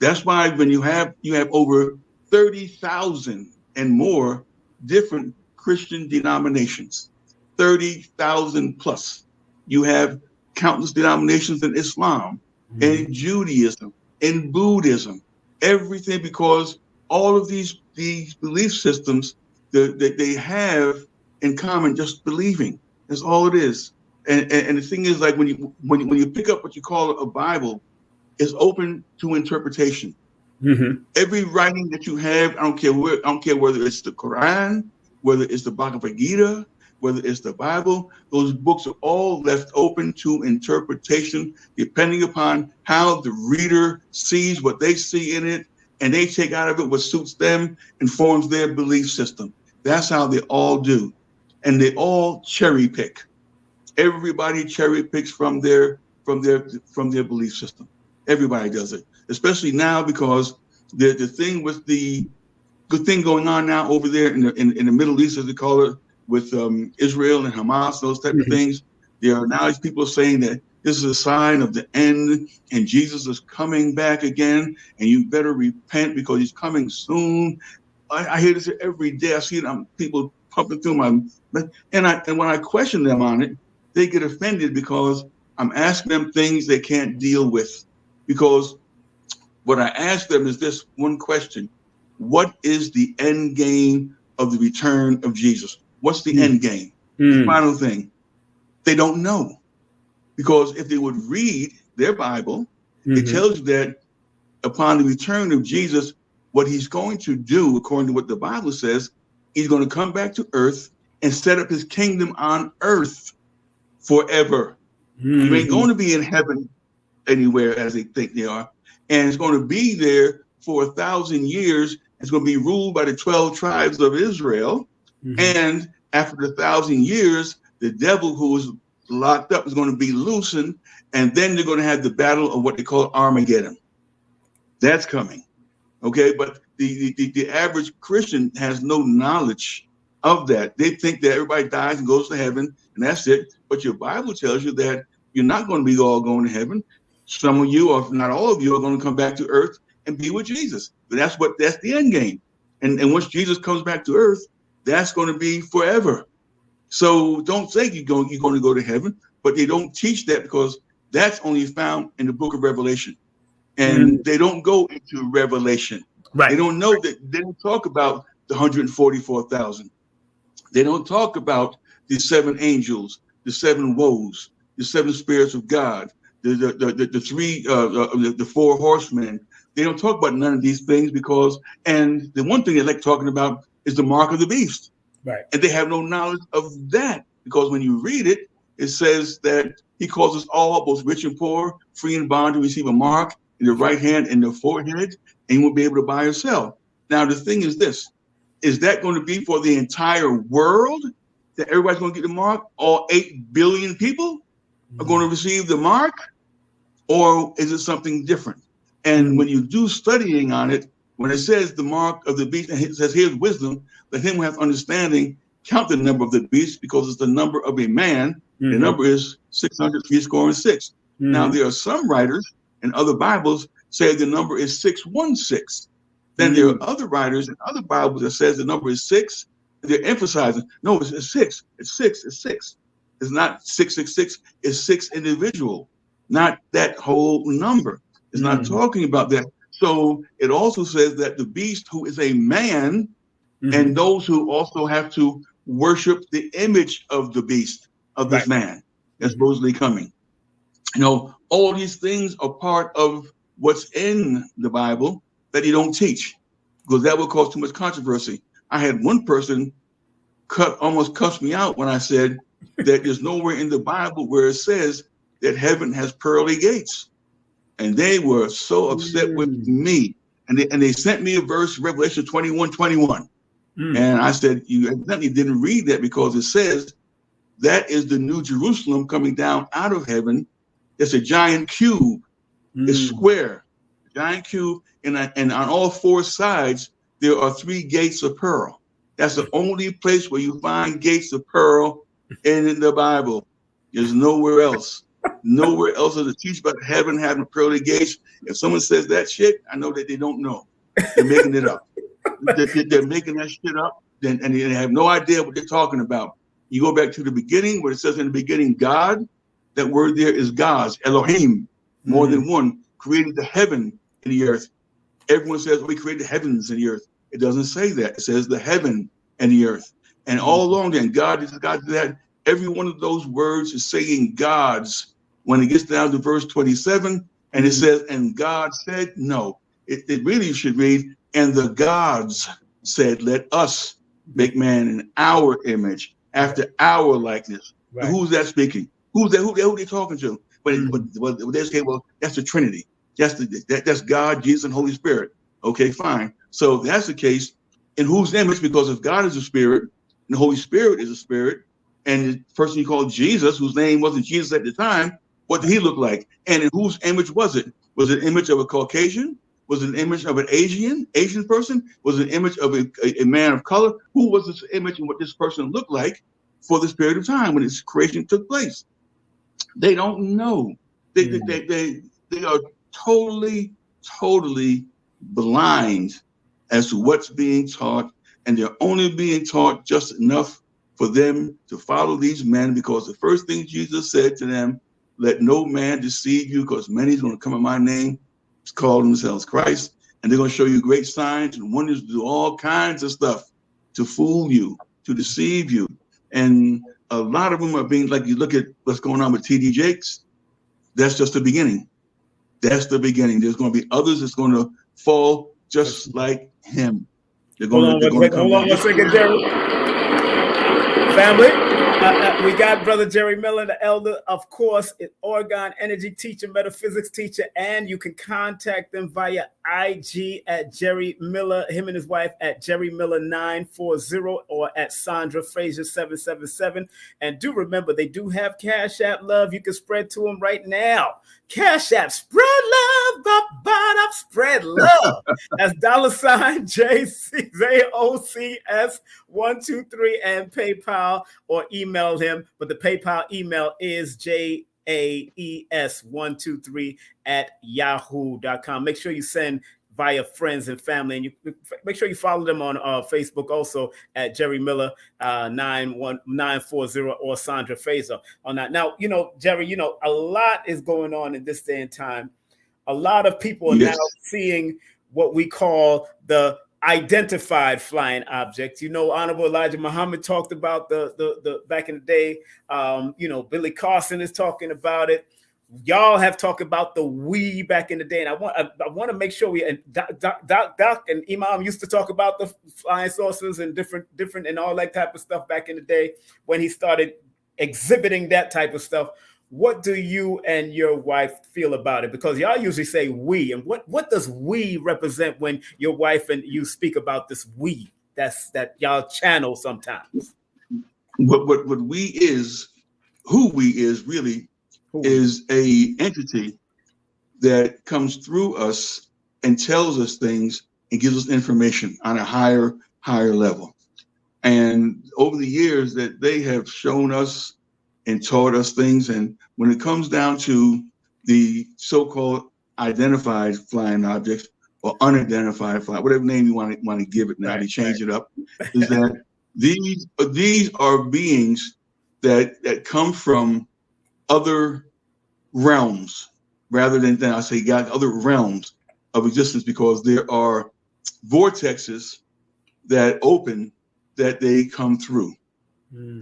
That's why when you have over 30,000 and more different Christian denominations, 30,000 plus. You have countless denominations in Islam, in Judaism, in Buddhism, everything, because all of these belief systems that they have in common just believing. That's all it is. And the thing is, like when you pick up what you call a Bible, it's open to interpretation. Every writing that you have, I don't care whether it's the Quran, whether it's the Bhagavad Gita, whether it's the Bible, those books are all left open to interpretation, depending upon how the reader sees what they see in it, and they take out of it what suits them and forms their belief system. That's how they all do. And they all cherry pick. Everybody cherry picks from their belief system. Everybody does it, especially now because the thing with the good thing going on now over there in the Middle East, as they call it, with Israel and Hamas, those type of things. There are now these people saying that this is a sign of the end and Jesus is coming back again, and you better repent because he's coming soon. I hear this every day. I see people pumping through my, and when I question them on it, they get offended because I'm asking them things they can't deal with. Because what I ask them is this one question: what is the end game of the return of Jesus? What's the end game? The final thing. They don't know. Because if they would read their Bible, it tells you that upon the return of Jesus, what he's going to do, according to what the Bible says, he's going to come back to earth and set up his kingdom on earth forever. You ain't going to be in heaven anywhere as they think they are. and it's going to be there for 1,000 years. It's going to be ruled by the 12 tribes of Israel. And after the 1,000 years, the devil who was locked up is going to be loosened, and then they're going to have the battle of what they call Armageddon. That's coming. Okay, but the average Christian has no knowledge of that. They think that everybody dies and goes to heaven, and that's it. But your Bible tells you that you're not going to be all going to heaven. Some of you, or if not all of you, are going to come back to earth and be with Jesus. But that's the end game. And once Jesus comes back to earth, that's going to be forever. So don't think you're going to go to heaven, but they don't teach that because that's only found in the book of Revelation. And they don't go into Revelation. Right. They don't know that. They don't talk about the 144,000. They don't talk about the 7 angels, the 7 woes, the 7 spirits of God, the 4 horsemen. They don't talk about none of these things and the one thing they like talking about is the mark of the beast. Right. And they have no knowledge of that because when you read it, it says that he calls us all, both rich and poor, free and bond, to receive a mark in the right hand and the forehead, and you won't be able to buy or sell. Now, the thing is this, is that going to be for the entire world that everybody's going to get the mark? All 8 billion people are going to receive the mark? Or is it something different? And when you do studying on it, when it says the mark of the beast, and it says here's wisdom, let him who has understanding count the number of the beast because it's the number of a man. The number is 666. Now, there are some writers and other Bibles say the number is 616. Then there are other writers and other Bibles that says the number is 6. They're emphasizing, no, it's 6. It's 6. It's 6. It's not 666. It's 6 individual, not that whole number. It's not talking about that. So it also says that the beast who is a man and those who also have to worship the image of the beast of this man that's supposedly coming. You know, all these things are part of what's in the Bible that you don't teach because that would cause too much controversy. I had one person almost cuss me out when I said that there's nowhere in the Bible where it says that heaven has pearly gates. And they were so upset with me. And they sent me a verse, Revelation 21:21. And I said, you evidently didn't read that because it says that is the new Jerusalem coming down out of heaven. It's a giant cube. It's square, giant cube. And on all 4 sides, there are 3 gates of pearl. That's the only place where you find gates of pearl in the Bible. There's nowhere else. Nowhere else does it teach about heaven having pearly gates. If someone says that shit, I know that they don't know. They're making it up. They're making that shit up, and they have no idea what they're talking about. You go back to the beginning where it says in the beginning, God, that word there is God's, Elohim, more than one, created the heaven and the earth. Everyone says, we created the heavens and the earth. It doesn't say that. It says the heaven and the earth. And all along then, God is God to that. Every one of those words is saying God's. When it gets down to verse 27, and it says, and God said, no. It really should read, and the gods said, let us make man in our image, after our likeness. Right. Who's that speaking? Who they talking to? But they say, well, that's the Trinity. That's God, Jesus, and Holy Spirit. Okay, fine. So if that's the case, in whose image? Because if God is a spirit, and the Holy Spirit is a spirit, and the person you call Jesus, whose name wasn't Jesus at the time, what did he look like? And in whose image was it? Was it an image of a Caucasian? Was it an image of an Asian person? Was it an image of a man of color? Who was this image and what this person looked like for this period of time when its creation took place? They don't know. They are totally blind as to what's being taught, and they're only being taught just enough for them to follow these men, because the first thing Jesus said to them, let no man deceive you, because many is going to come in my name, call themselves Christ, and they're going to show you great signs and wonders, do all kinds of stuff to fool you, to deceive you. And a lot of them are being, like, you look at what's going on with T.D. Jakes, that's just the beginning. That's the beginning. There's going to be others that's going to fall just like him. Hold on one second, Jerry. Family, We got Brother Jerry Miller, the elder, of course, Orgone energy teacher, metaphysics teacher, and you can contact them via IG at Jerry Miller, him and his wife at Jerry Miller 940 or at Sandra Frazier 777. And do remember, they do have Cashapp love. You can spread to them right now. Cashapp, spread love, ba-ba-da, spread love. That's $JCOCS123 and PayPal, or email him. But the PayPal email is JAES123 at yahoo.com. Make sure you send via friends and family, and you make sure you follow them on Facebook also at Jerry Miller 940 or Sandra Fraser on that. Now, Jerry, a lot is going on in this day and time. A lot of people are now seeing what we call the identified flying objects. Honorable Elijah Muhammad talked about the back in the day. Billy Carson is talking about it. Y'all have talked about the we back in the day, and I want to make sure we, and Doc and Imam used to talk about the flying saucers and different and all that type of stuff back in the day when he started exhibiting that type of stuff. What do you and your wife feel about it? Because y'all usually say we, and what does we represent when your wife and you speak about this we that y'all channel sometimes? What we is, who we is really is a entity that comes through us and tells us things and gives us information on a higher level. And over the years that they have shown us and taught us things, and when it comes down to the so-called identified flying objects or unidentified flying, whatever name you want to give it now, they change it up, is that these are beings that come from other realms, rather than I say God, other realms of existence, because there are vortexes that open that they come through.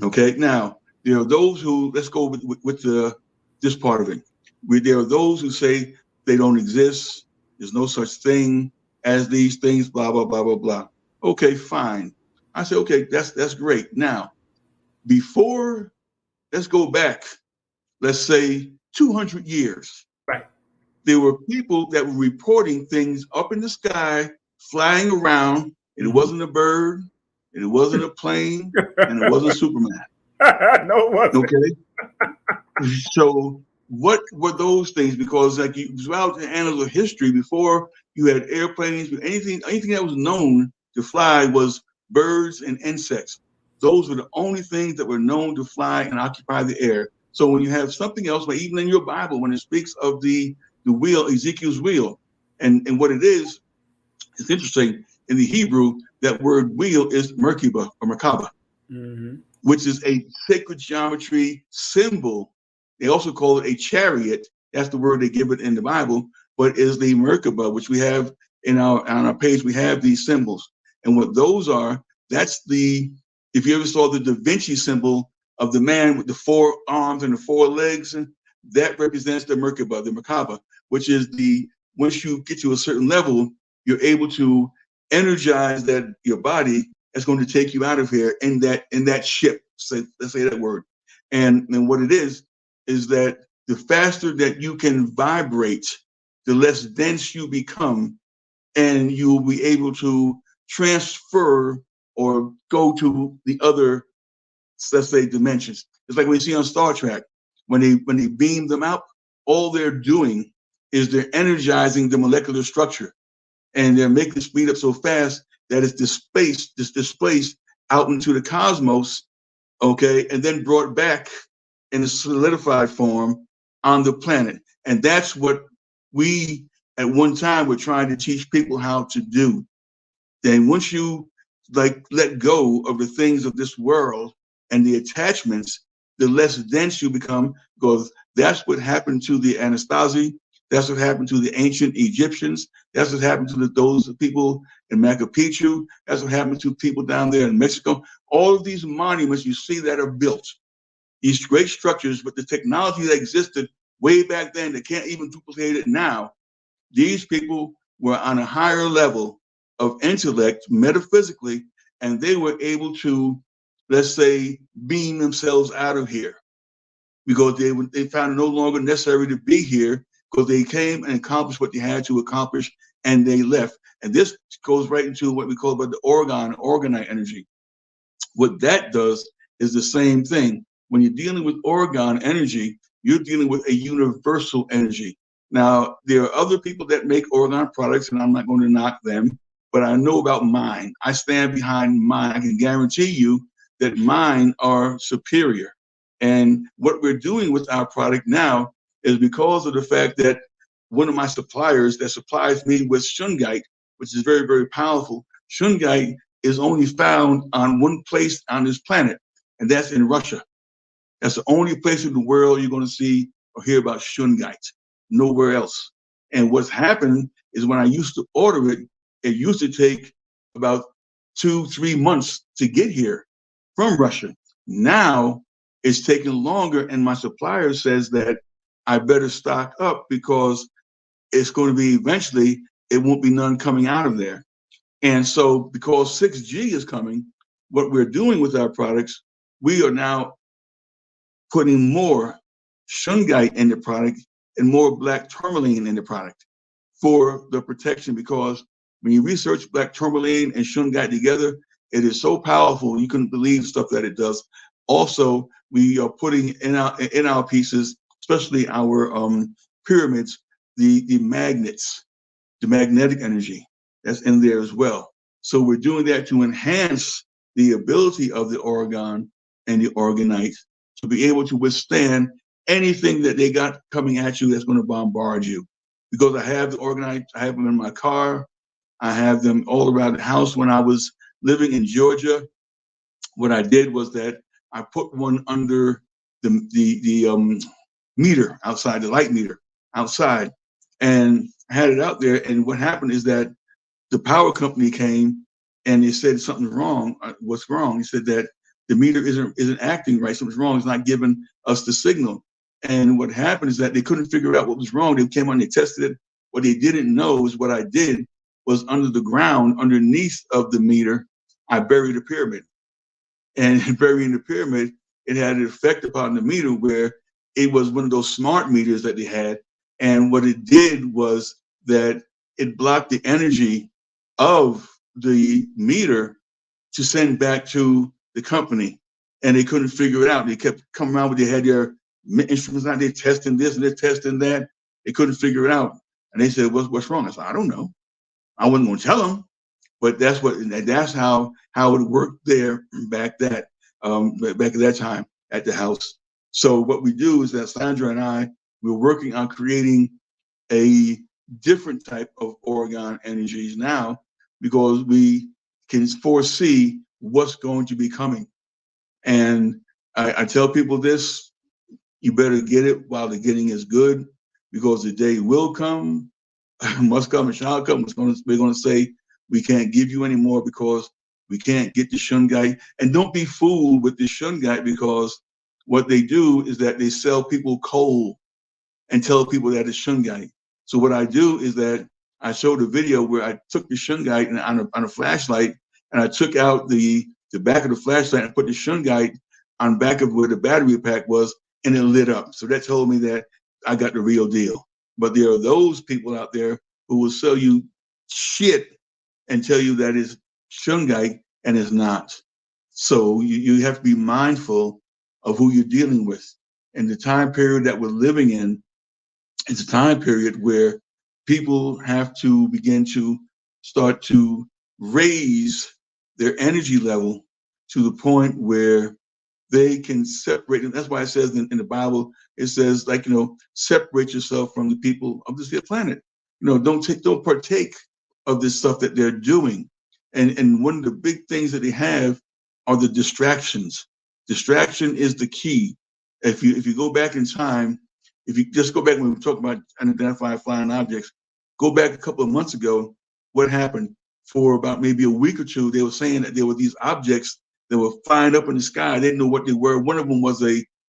Okay, now there are those who, let's go with this part of it. There are those who say they don't exist. There's no such thing as these things. Blah blah blah blah blah. Okay, fine. I say okay, that's great. Now, before, let's go back. Let's say 200 years. Right. There were people that were reporting things up in the sky, flying around, and it wasn't a bird, and it wasn't a plane, and it wasn't Superman. No, it wasn't. Okay. So what were those things? Because throughout the annals of history, before you had airplanes, anything that was known to fly was birds and insects. Those were the only things that were known to fly and occupy the air. So when you have something else, like even in your Bible, when it speaks of the wheel, Ezekiel's wheel, and what it is, it's interesting. In the Hebrew, that word wheel is Merkaba or Merkaba, which is a sacred geometry symbol. They also call it a chariot. That's the word they give it in the Bible, but is the Merkaba, which we have on our page. We have these symbols, and what those are, that's if you ever saw the Da Vinci symbol of the man with the 4 arms and the 4 legs, that represents the Merkaba, which is once you get to a certain level, you're able to energize your body that's going to take you out of here in that ship. Let's say that word. And what it is that the faster that you can vibrate, the less dense you become, and you will be able to transfer or go to the other, let's say, dimensions. It's like when you see on Star Trek, when they beam them out, all they're doing is they're energizing the molecular structure, and they're making the speed up so fast that it's displaced out into the cosmos, okay, and then brought back in a solidified form on the planet. And that's what we at one time were trying to teach people how to do. Then once you let go of the things of this world and the attachments, the less dense you become, because that's what happened to the Anasazi. That's what happened to the ancient Egyptians. That's what happened to those people in Machu Picchu. That's what happened to people down there in Mexico. All of these monuments you see that are built, these great structures, but the technology that existed way back then, they can't even duplicate it now. These people were on a higher level of intellect, metaphysically, and they were able to let's say, beam themselves out of here because they found it no longer necessary to be here because they came and accomplished what they had to accomplish and they left. And this goes right into what we call about the Orgonite energy. What that does is the same thing. When you're dealing with Orgone energy, you're dealing with a universal energy. Now, there are other people that make Orgone products, and I'm not going to knock them, but I know about mine. I stand behind mine. I can guarantee you that mine are superior. And what we're doing with our product now is because of the fact that one of my suppliers that supplies me with shungite, which is very, very powerful, shungite is only found on one place on this planet, and that's in Russia. That's the only place in the world you're going to see or hear about shungite, nowhere else. And what's happened is when I used to order it, it used to take about 2-3 months to get here from Russia. Now it's taking longer, and my supplier says that I better stock up because it's going to be eventually, it won't be none coming out of there. And so because 6G is coming, what we're doing with our products, we are now putting more shungite in the product and more black tourmaline in the product for the protection, because when you research black tourmaline and shungite together, it is so powerful, you couldn't believe the stuff that it does. Also, we are putting in our pieces, especially our pyramids, the magnets, the magnetic energy that's in there as well. So we're doing that to enhance the ability of the Orgone and the Orgonite to be able to withstand anything that they got coming at you that's going to bombard you. Because I have the Orgonite, I have them in my car, I have them all around the house. When I was living in Georgia, what I did was that I put one under the meter outside, the light meter outside, and had it out there. And what happened is that the power company came and they said something's wrong. What's wrong? He said that the meter isn't acting right. Something's wrong. It's not giving us the signal. And what happened is that they couldn't figure out what was wrong. They came on, they tested it. What they didn't know is what I did was under the ground, underneath of the meter, I buried a pyramid. And burying the pyramid, it had an effect upon the meter where it was one of those smart meters that they had. And what it did was that it blocked the energy of the meter to send back to the company. And they couldn't figure it out. They kept coming around with, they had their instruments out, they're testing this and they're testing that. They couldn't figure it out. And they said, what's wrong? I said, I don't know. I wasn't going to tell them. But that's how it worked there back at that time at the house. So what we do is that Sandra and I, we're working on creating a different type of Orgone energies now, because we can foresee what's going to be coming. And I tell people this, you better get it while the getting is good, because the day will come, must come and shall come. We're going to say, we can't give you anymore because we can't get the shungite. And don't be fooled with the shungite, because what they do is that they sell people coal and tell people that it's shungite. So what I do is that I showed a video where I took the shungite and on a flashlight, and I took out the back of the flashlight and put the shungite on the back of where the battery pack was, and it lit up. So that told me that I got the real deal. But there are those people out there who will sell you shit and tell you that it's shungite and it's not. So you have to be mindful of who you're dealing with. And the time period that we're living in is a time period where people have to begin to start to raise their energy level to the point where they can separate. And that's why it says in the Bible, it says, like, separate yourself from the people of this planet. Don't partake of this stuff that they're doing. And one of the big things that they have are the distractions. Distraction is the key. If you go back in time, if you just go back when we were talking about unidentified flying objects, go back a couple of months ago, what happened? For about maybe a week or two, they were saying that there were these objects that were flying up in the sky. They didn't know what they were. One of them was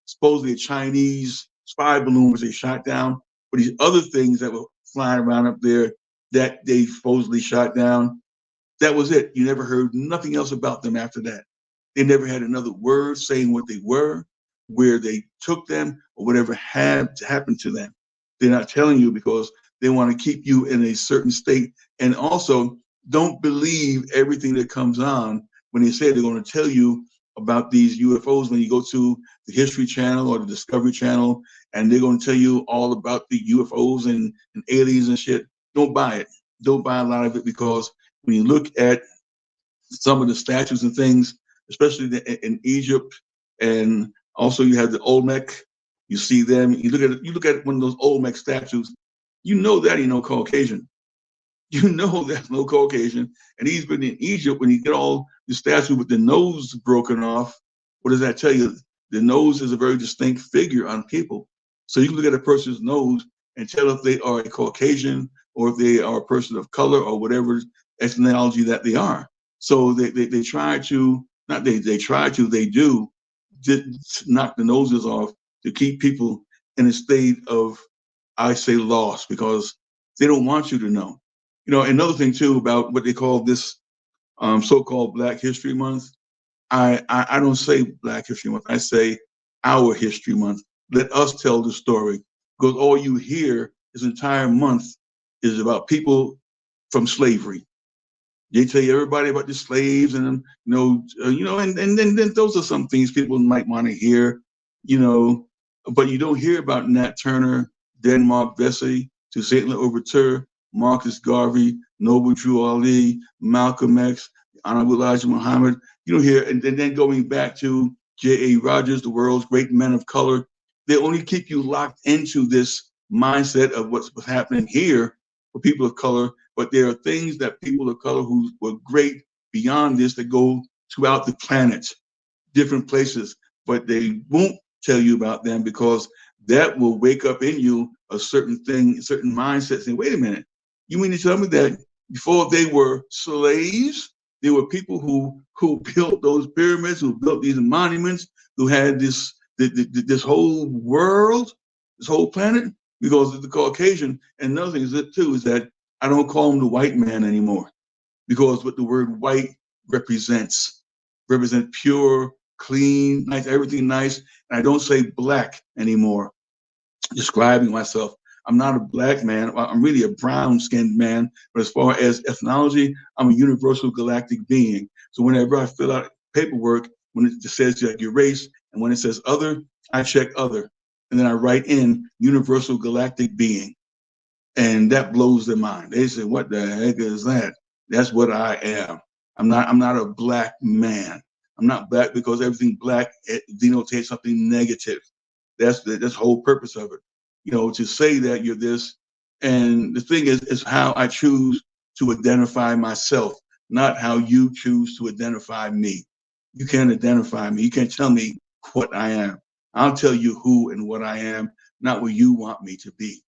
supposedly a Chinese spy balloon, which they shot down. But these other things that were flying around up there that they supposedly shot down, that was it. You never heard nothing else about them after that. They never had another word saying what they were, where they took them, or whatever had happened to them. They're not telling you because they want to keep you in a certain state. And also, don't believe everything that comes on when they say they're going to tell you about these UFOs. When you go to the History Channel or the Discovery Channel, and they're going to tell you all about the UFOs and aliens and shit, don't buy it. Don't buy a lot of it, because when you look at some of the statues and things, especially in Egypt, and also you have the Olmec, you see them. You look at one of those Olmec statues, you know that ain't no Caucasian. You know that's no Caucasian. And he's been in Egypt. When you get all the statue with the nose broken off, what does that tell you? The nose is a very distinct figure on people. So you can look at a person's nose and tell if they are a Caucasian or if they are a person of color or whatever ethnology that they are. So they try to, not they try to, they do knock the noses off to keep people in a state of, I say, lost, because they don't want you to know. You know, another thing too about what they call this so-called Black History Month, I don't say Black History Month, I say our History Month. Let us tell the story, because all you hear this entire month is about people from slavery. They tell you everybody about the slaves, and and then those are some things people might want to hear, but you don't hear about Nat Turner, Denmark Vesey, Toussaint Louverture, Marcus Garvey, Noble Drew Ali, Malcolm X, Honorable Elijah Muhammad. You don't hear, and then going back to J.A. Rogers, the world's great men of color. They only keep you locked into this mindset of what's happening here for people of color, but there are things that people of color who were great beyond this that go throughout the planet, different places, but they won't tell you about them, because that will wake up in you a certain thing, a certain mindset, saying, wait a minute, you mean to tell me that before they were slaves, there were people who built those pyramids, who built these monuments, who had this whole world, this whole planet? Because of the Caucasian. And another thing is that I don't call him the white man anymore, because what the word white represents pure, clean, nice, everything nice. And I don't say black anymore, describing myself. I'm not a black man. I'm really a brown-skinned man. But as far as ethnology, I'm a universal galactic being. So whenever I fill out paperwork, when it says like your race, and when it says other, I check other. And then I write in universal galactic being. And that blows their mind. They say, what the heck is that? That's what I am. I'm not a black man. I'm not black because everything black, it denotes something negative. That's the whole purpose of it. To say that you're this. And the thing is how I choose to identify myself, not how you choose to identify me. You can't identify me. You can't tell me what I am. I'll tell you who and what I am, not what you want me to be.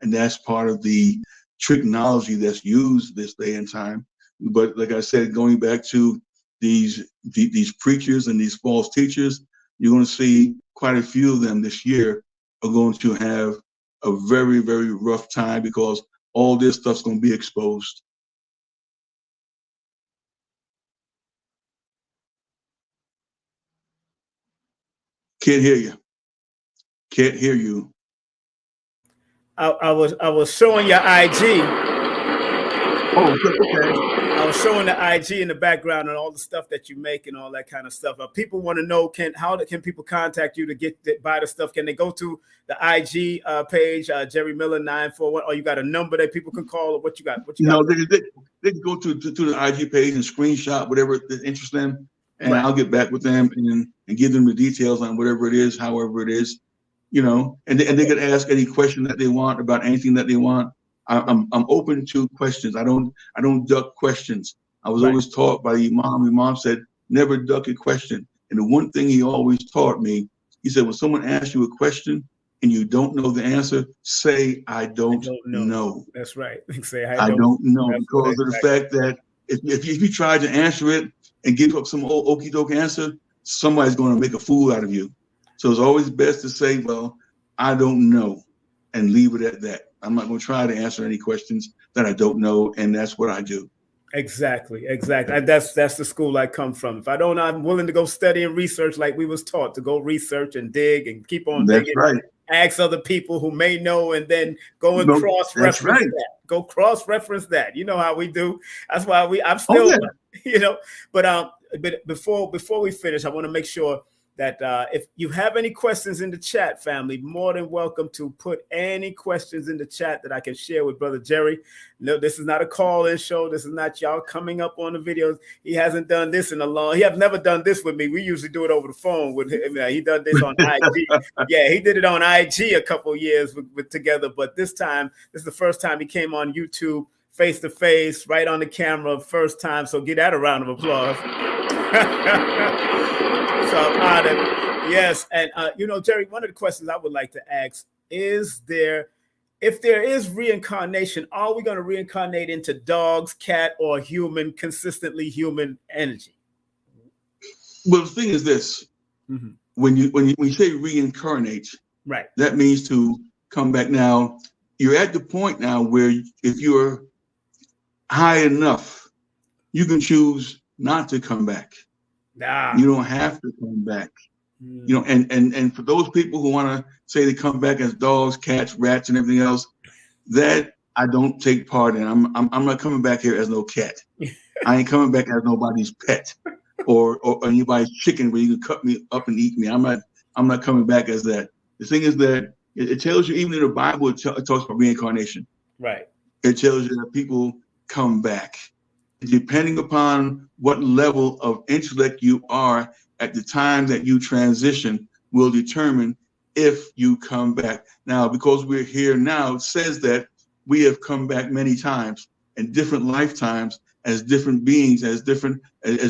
And that's part of the technology that's used this day and time. But like I said, going back to these preachers and these false teachers, you're going to see quite a few of them this year are going to have a very, very rough time, because all this stuff's going to be exposed. Can't hear you. Can't hear you. I was showing your IG. Oh, okay. I was showing the IG in the background and all the stuff that you make and all that kind of stuff. People want to know, how can people contact you to buy the stuff? Can they go to the IG page, Jerry Miller 941, or you got a number that people can call, or what you got? No, they can go to the IG page and screenshot whatever that interests them, and right. I'll get back with them and give them the details on whatever it is, however it is, and they can ask any question that they want about anything that they want. I'm open to questions. I don't duck questions. I was always taught by the Imam. The Imam said, never duck a question. And the one thing he always taught me, he said, when someone asks you a question and you don't know the answer, say, I don't know. That's right. Say, I don't know, because of the fact that if you try to answer it and give up some old okey doke answer, somebody's going to make a fool out of you. So it's always best to say, well, I don't know, and leave it at that. I'm not going to try to answer any questions that I don't know, and that's what I do. Exactly. And that's the school I come from. If I don't, I'm willing to go study and research like we was taught to go research and dig and keep on That's digging. right. Ask other people who may know, and then go and cross-reference that. Go cross-reference that. You know how we do. That's why I'm still, But before we finish, I want to make sure that if you have any questions in the chat, family, more than welcome to put any questions in the chat that I can share with Brother Jerry. No, this is not a call-in show. This is not y'all coming up on the videos. He hasn't done this in a long. He has never done this with me. We usually do it over the phone with him. He done this on IG. Yeah, he did it on IG a couple of years with together. But this time, this is the first time he came on YouTube face to face, right on the camera, first time. So give that a round of applause. So I'm honored. Yes. And, Jerry, one of the questions I would like to ask is if there is reincarnation, are we going to reincarnate into dogs, cat, or human, consistently human energy? Well, the thing is this, when you say reincarnate, right, that means to come back. Now, you're at the point now where if you're high enough, you can choose not to come back. You don't have to come back. And for those people who want to say they come back as dogs, cats, rats, and everything else, that I don't take part in. I'm not coming back here as no cat. I ain't coming back as nobody's pet or anybody's chicken where you can cut me up and eat me. I'm not coming back as that. The thing is that it tells you, even in the Bible, it talks about reincarnation. Right. It tells you that people come back. Depending upon what level of intellect you are at the time that you transition will determine if you come back. Now, because we're here now, it says that we have come back many times in different lifetimes as different beings, as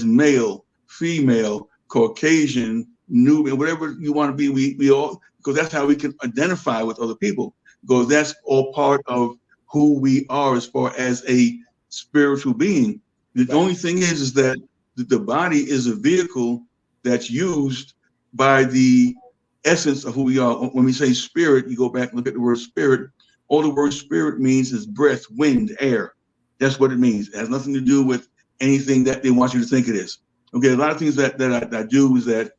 male, female, Caucasian, Nubian, whatever you want to be. We all, because that's how we can identify with other people, because that's all part of who we are as far as a spiritual being. The only thing is that the body is a vehicle that's used by the essence of who we are. When we say spirit, you go back and look at the word spirit. All the word spirit means is breath, wind, air. That's what it means. It has nothing to do with anything that they want you to think it is. Okay, a lot of things that I do is that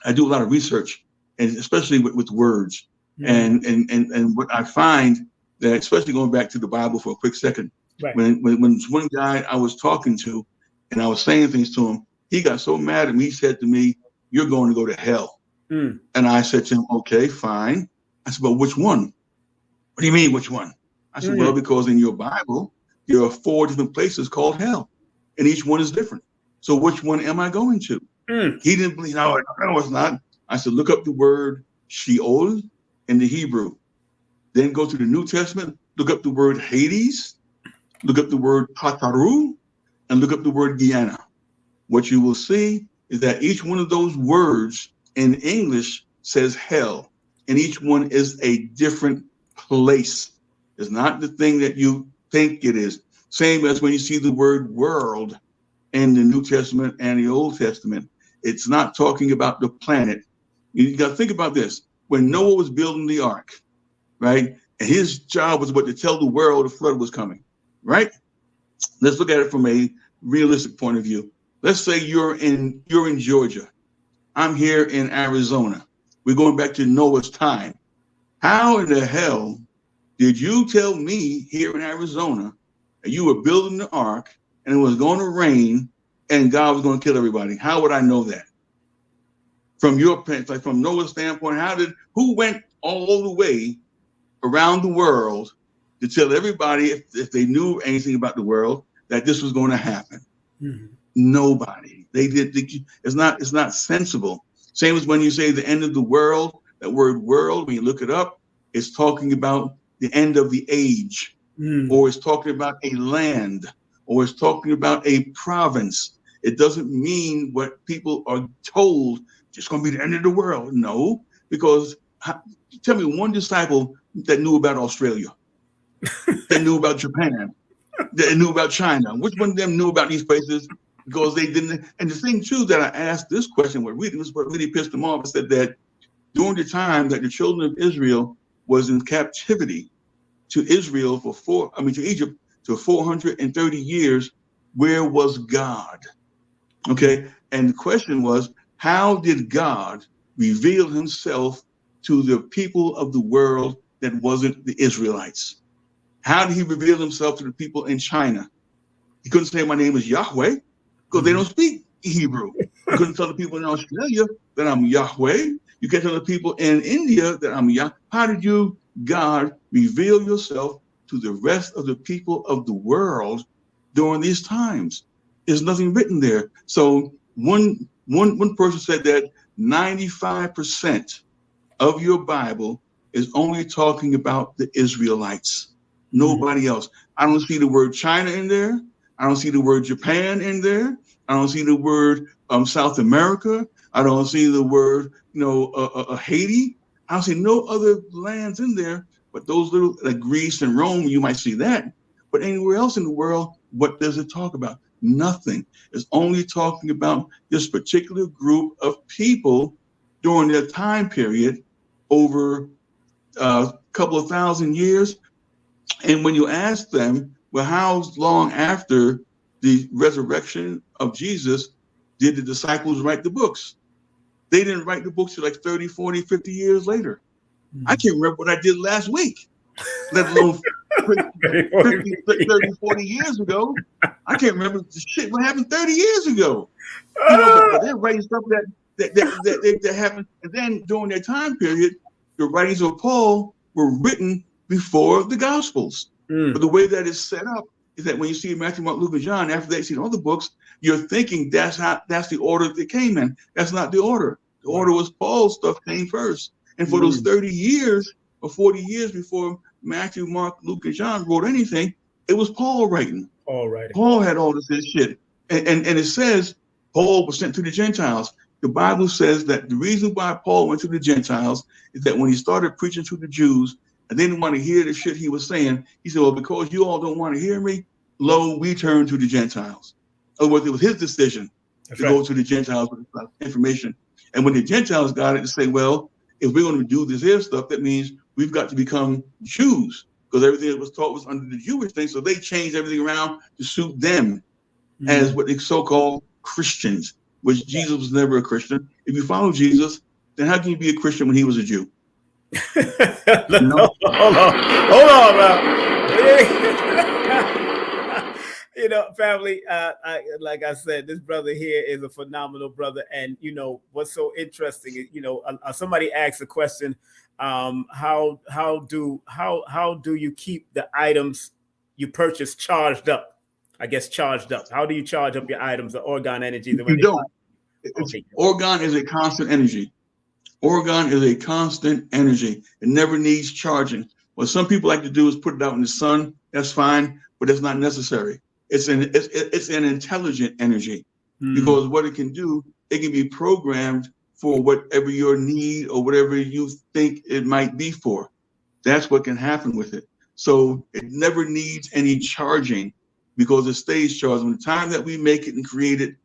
I do a lot of research, and especially with words. And what I find that, especially going back to the Bible for a quick second, right. When one guy I was talking to and I was saying things to him, he got so mad at me. He said to me, "You're going to go to hell." And I said to him, "Okay, fine." I said, "But which one?" "What do you mean, which one?" I said, "Well, because in your Bible, there are 4 different places called hell, and each one is different. So which one am I going to?" He didn't believe. No, it's not. I said, "Look up the word Sheol in the Hebrew. Then go to the New Testament, look up the word Hades, look up the word Pataru, and look up the word Gehenna. What you will see is that each one of those words in English says hell, and each one is a different place. It's not the thing that you think it is. Same as when you see the word world in the New Testament and the Old Testament. It's not talking about the planet. You got to think about this. When Noah was building the ark, right? And his job was to tell the world the flood was coming, right? Let's look at it from a realistic point of view. Let's say you're in Georgia. I'm here in Arizona. We're going back to Noah's time. How in the hell did you tell me here in Arizona that you were building the ark and it was going to rain and God was going to kill everybody? How would I know that? From your point, like from Noah's standpoint, who went all the way around the world to tell everybody, if they knew anything about the world, that this was going to happen? Nobody. They did. It's not sensible. Same as when you say the end of the world. That word "world," when you look it up, it's talking about the end of the age, or it's talking about a land, or it's talking about a province. It doesn't mean what people are told. It's going to be the end of the world. No, because tell me one disciple that knew about Australia, that knew about Japan, that knew about China. Which one of them knew about these places? Because they didn't. And the thing too that I asked this question, what really pissed them off, I said that during the time that the children of Israel was in captivity to Egypt for 430 years, where was God? Okay, and the question was, how did God reveal himself to the people of the world that wasn't the Israelites? How did he reveal himself to the people in China? He couldn't say my name is Yahweh because they don't speak Hebrew. You couldn't tell the people in Australia that I'm Yahweh. You can't tell the people in India that I'm Yah. How did you, God, reveal yourself to the rest of the people of the world during these times? There's nothing written there. So one person said that 95% of your Bible is only talking about the Israelites, nobody else. I don't see the word China in there. I don't see the word Japan in there. I don't see the word South America. I don't see the word, Haiti. I don't see no other lands in there, but those little, like Greece and Rome, you might see that. But anywhere else in the world, what does it talk about? Nothing. It's only talking about this particular group of people during their time period over a couple of thousand years. And when you ask them, well, how long after the resurrection of Jesus did the disciples write the books? They didn't write the books till like 30, 40, 50 years later. I can't remember what I did last week, let alone 50, 30, 40 years ago. I can't remember the shit what happened 30 years ago. But they're writing stuff that happened. And then during their time period, the writings of Paul were written before the Gospels. But the way that is set up is that when you see Matthew, Mark, Luke, and John, after they've seen all the books, you're thinking that's the order they came in. That's not the order. The order was Paul's stuff came first. And for those 30 years or 40 years before Matthew, Mark, Luke, and John wrote anything, it was Paul writing. Paul had all this shit. And it says Paul was sent to the Gentiles. The Bible says that the reason why Paul went to the Gentiles is that when he started preaching to the Jews, and they didn't want to hear the shit he was saying, he said, well, because you all don't want to hear me, lo, we turn to the Gentiles. In other words, it was his decision to go to the Gentiles with information. And when the Gentiles got it to say, well, if we're going to do this here stuff, that means we've got to become Jews, because everything that was taught was under the Jewish thing. So they changed everything around to suit them as what they so-called Christians, which Jesus was never a Christian. If you follow Jesus, then how can you be a Christian when he was a Jew? No. Hold on, family, like I said, this brother here is a phenomenal brother. And, what's so interesting is, somebody asked a question, how do you keep the items you purchase charged up? I guess charged up. How do you charge up your items, the Orgone energy? You don't. Orgone is a constant energy. Orgone is a constant energy. It never needs charging. What some people like to do is put it out in the sun. That's fine, but that's not necessary. It's an intelligent energy, because what it can do, it can be programmed for whatever your need or whatever you think it might be for. That's what can happen with it. So it never needs any charging because it stays charged. When the time that we make it and create it,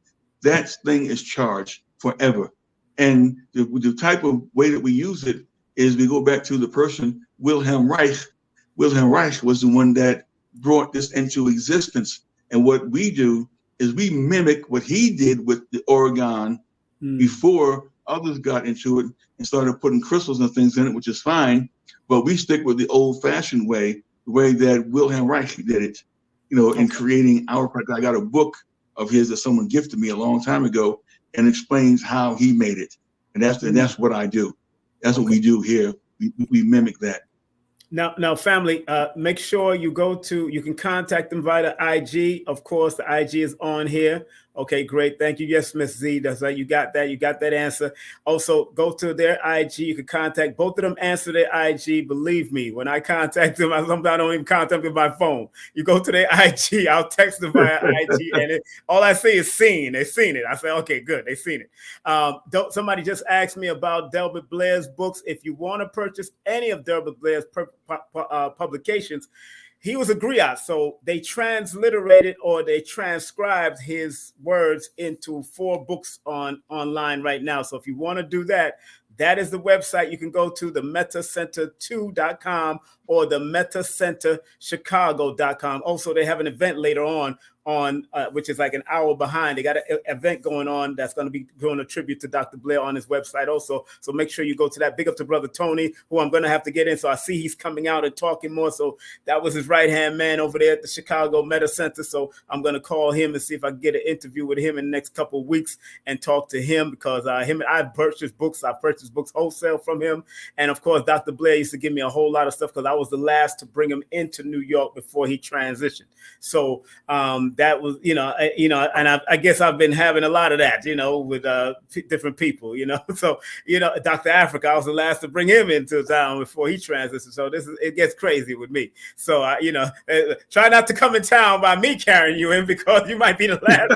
that thing is charged forever. And the type of way that we use it is we go back to the person, Wilhelm Reich. Wilhelm Reich was the one that brought this into existence. And what we do is we mimic what he did with the Orgone before others got into it and started putting crystals and things in it, which is fine. But we stick with the old-fashioned way, the way that Wilhelm Reich did it, in creating our product. I got a book of his that someone gifted me a long time ago, and explains how he made it. And that's what I do. That's what we do here. We mimic that. Now, family, make sure you can contact them via the IG. Of course, the IG is on here. Okay, great. Thank you. Yes, Miss Z. That's right. You got that. You got that answer. Also, go to their IG. You can contact both of them. Answer their IG. Believe me, when I contact them, I sometimes don't even contact them by phone. You go to their IG. I'll text them via IG, and all I see is seen. They've seen it. I say, okay, good. They've seen it. Somebody just asked me about Delbert Blair's books. If you want to purchase any of Delbert Blair's publications, he was a griot, so they transliterated or they transcribed his words into 4 books online right now. So if you want to do that, that is the website you can go to, the metacenter2.com, or the metacenterchicago.com. Also, they have an event later on which is like an hour behind. They got an event going on that's going to be doing a tribute to Dr. Blair on his website also. So make sure you go to that. Big up to Brother Tony, who I'm going to have to get in. So I see he's coming out and talking more. So that was his right-hand man over there at the Chicago Meta Center. So I'm going to call him and see if I can get an interview with him in the next couple of weeks and talk to him, because I've purchased books. I purchased books wholesale from him. And of course, Dr. Blair used to give me a whole lot of stuff because I was the last to bring him into New York before he transitioned. So that was, and I guess I've been having a lot of that, with different people, So, Dr. Africa, I was the last to bring him into town before he transitioned. So it gets crazy with me. So, try not to come in town by me carrying you in, because you might be the last.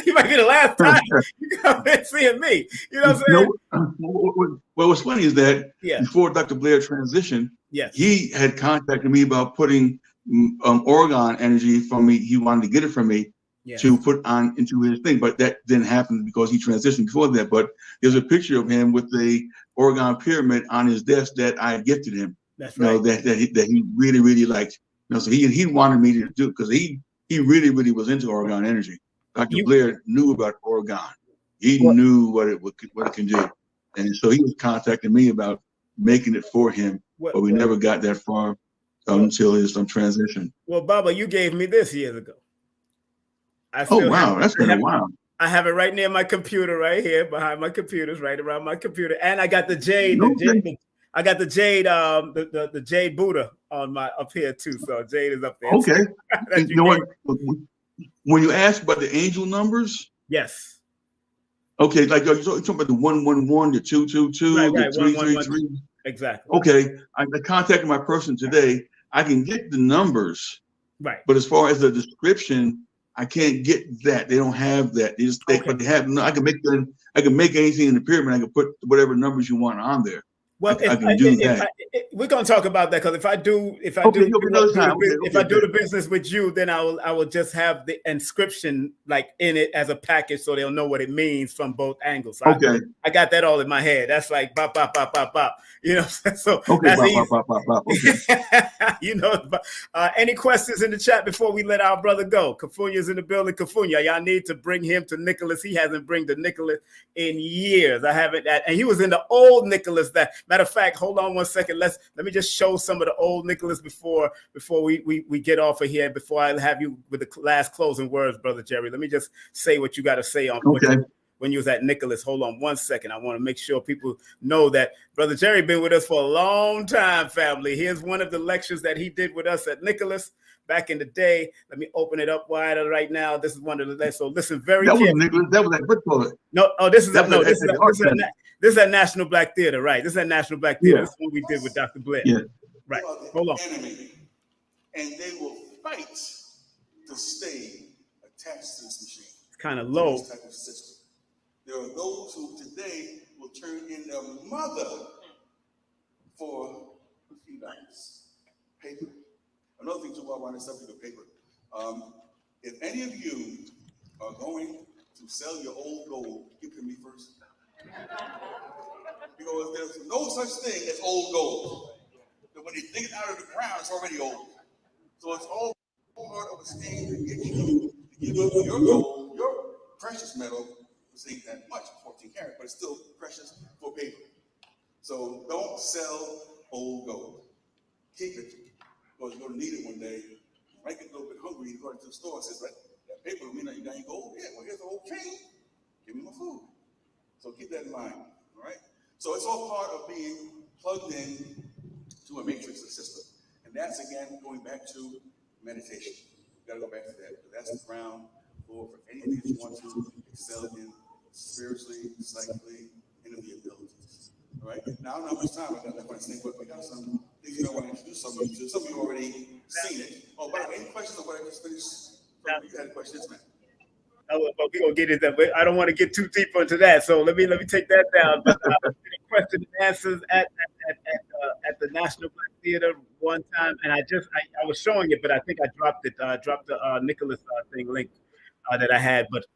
You might be the last time you come in seeing me. You know what I'm saying? Well, what's funny is that before Dr. Blair transitioned, he had contacted me about putting Orgone energy from me. He wanted to get it from me to put on into his thing, but that didn't happen because he transitioned before that. But there's a picture of him with the Orgone pyramid on his desk that I gifted him. That's right. That he really, really liked. So he wanted me to do, because he really, really was into Orgone energy. Dr. Blair knew about Orgone. He knew what it can do, and so he was contacting me about making it for him. But we never got that far until his transition. Well, Baba, you gave me this years ago. That's been a while. I have it right near my computer, right here behind my computers, right around my computer, and I got the jade. I got the jade, the jade Buddha on my up here too. So jade is up there. Okay. You know what? When you ask about the angel numbers, yes. Okay, like you're talking about the 111, the 222, the 333. Exactly. Okay, I contacted my person today. I can get the numbers, right? But as far as the description, I can't get that. They don't have that. But they have. I can make anything in the pyramid. I can put whatever numbers you want on there. Well, I can do that. We're gonna talk about that, because if I do the business with you, then I will just have the inscription like in it as a package, so they'll know what it means from both angles. So I got that all in my head. That's like bop bop bop bop bop. So that's easy. Any questions in the chat before we let our brother go? Kafunya's in the building. Kafunya, y'all need to bring him to Nicholas. He hasn't bring the Nicholas in years. I haven't, and he was in the old Nicholas. That matter of fact, hold on one second. Let me just show some of the old Nicholas before we get off of here. Before I have you with the last closing words, Brother Jerry. Let me just say what you got to say on when you was at Nicholas. Hold on one second. I want to make sure people know that Brother Jerry been with us for a long time, family. Here's one of the lectures that he did with us at Nicholas back in the day. Let me open it up wider right now. This is one of the, so listen very carefully. That was at Brickbullet. No, this is at National Black Theater, right? This is at National Black Theater. This is what we did with Dr. Blair. Yeah. Right. Hold on. Enemy, and they will fight to stay attached to this machine. It's kind of low. This type of system. There are those who today will turn in their mother for a few dollars. Paper. Another thing too, while we're on the subject of paper, if any of you are going to sell your old gold, give it to me first. Because there's no such thing as old gold. But when they dig it out of the ground, it's already old. So it's all part of a scheme to get you to give up your gold, your precious metal, which ain't that much, 14 karat, but it's still precious for paper. So don't sell old gold. Keep it, because you're going to need it one day. You might get a little bit hungry, you go to the store and says, that paper don't mean that you got any gold. Yeah, well, here's the whole cane. Give me my food. So keep that in mind, all right? So it's all part of being plugged in to a matrix, a system. And that's, again, going back to meditation. You've got to go back to that. That's the ground floor for anything that you want to excel in spiritually, psychically, and in the abilities. All right? Now, I don't know how much time I got left on this thing, but we got some things you want to introduce some of you to. Some of you already seen it. Oh, by the way, any questions or what I just finished? You had a question, yes, man. But we're gonna get into that. I don't want to get too deep into that, so let me take that down. But question and answers at the National Black Theater one time, and I was showing it, but I think I dropped it. Dropped the Nicholas thing link that I had. But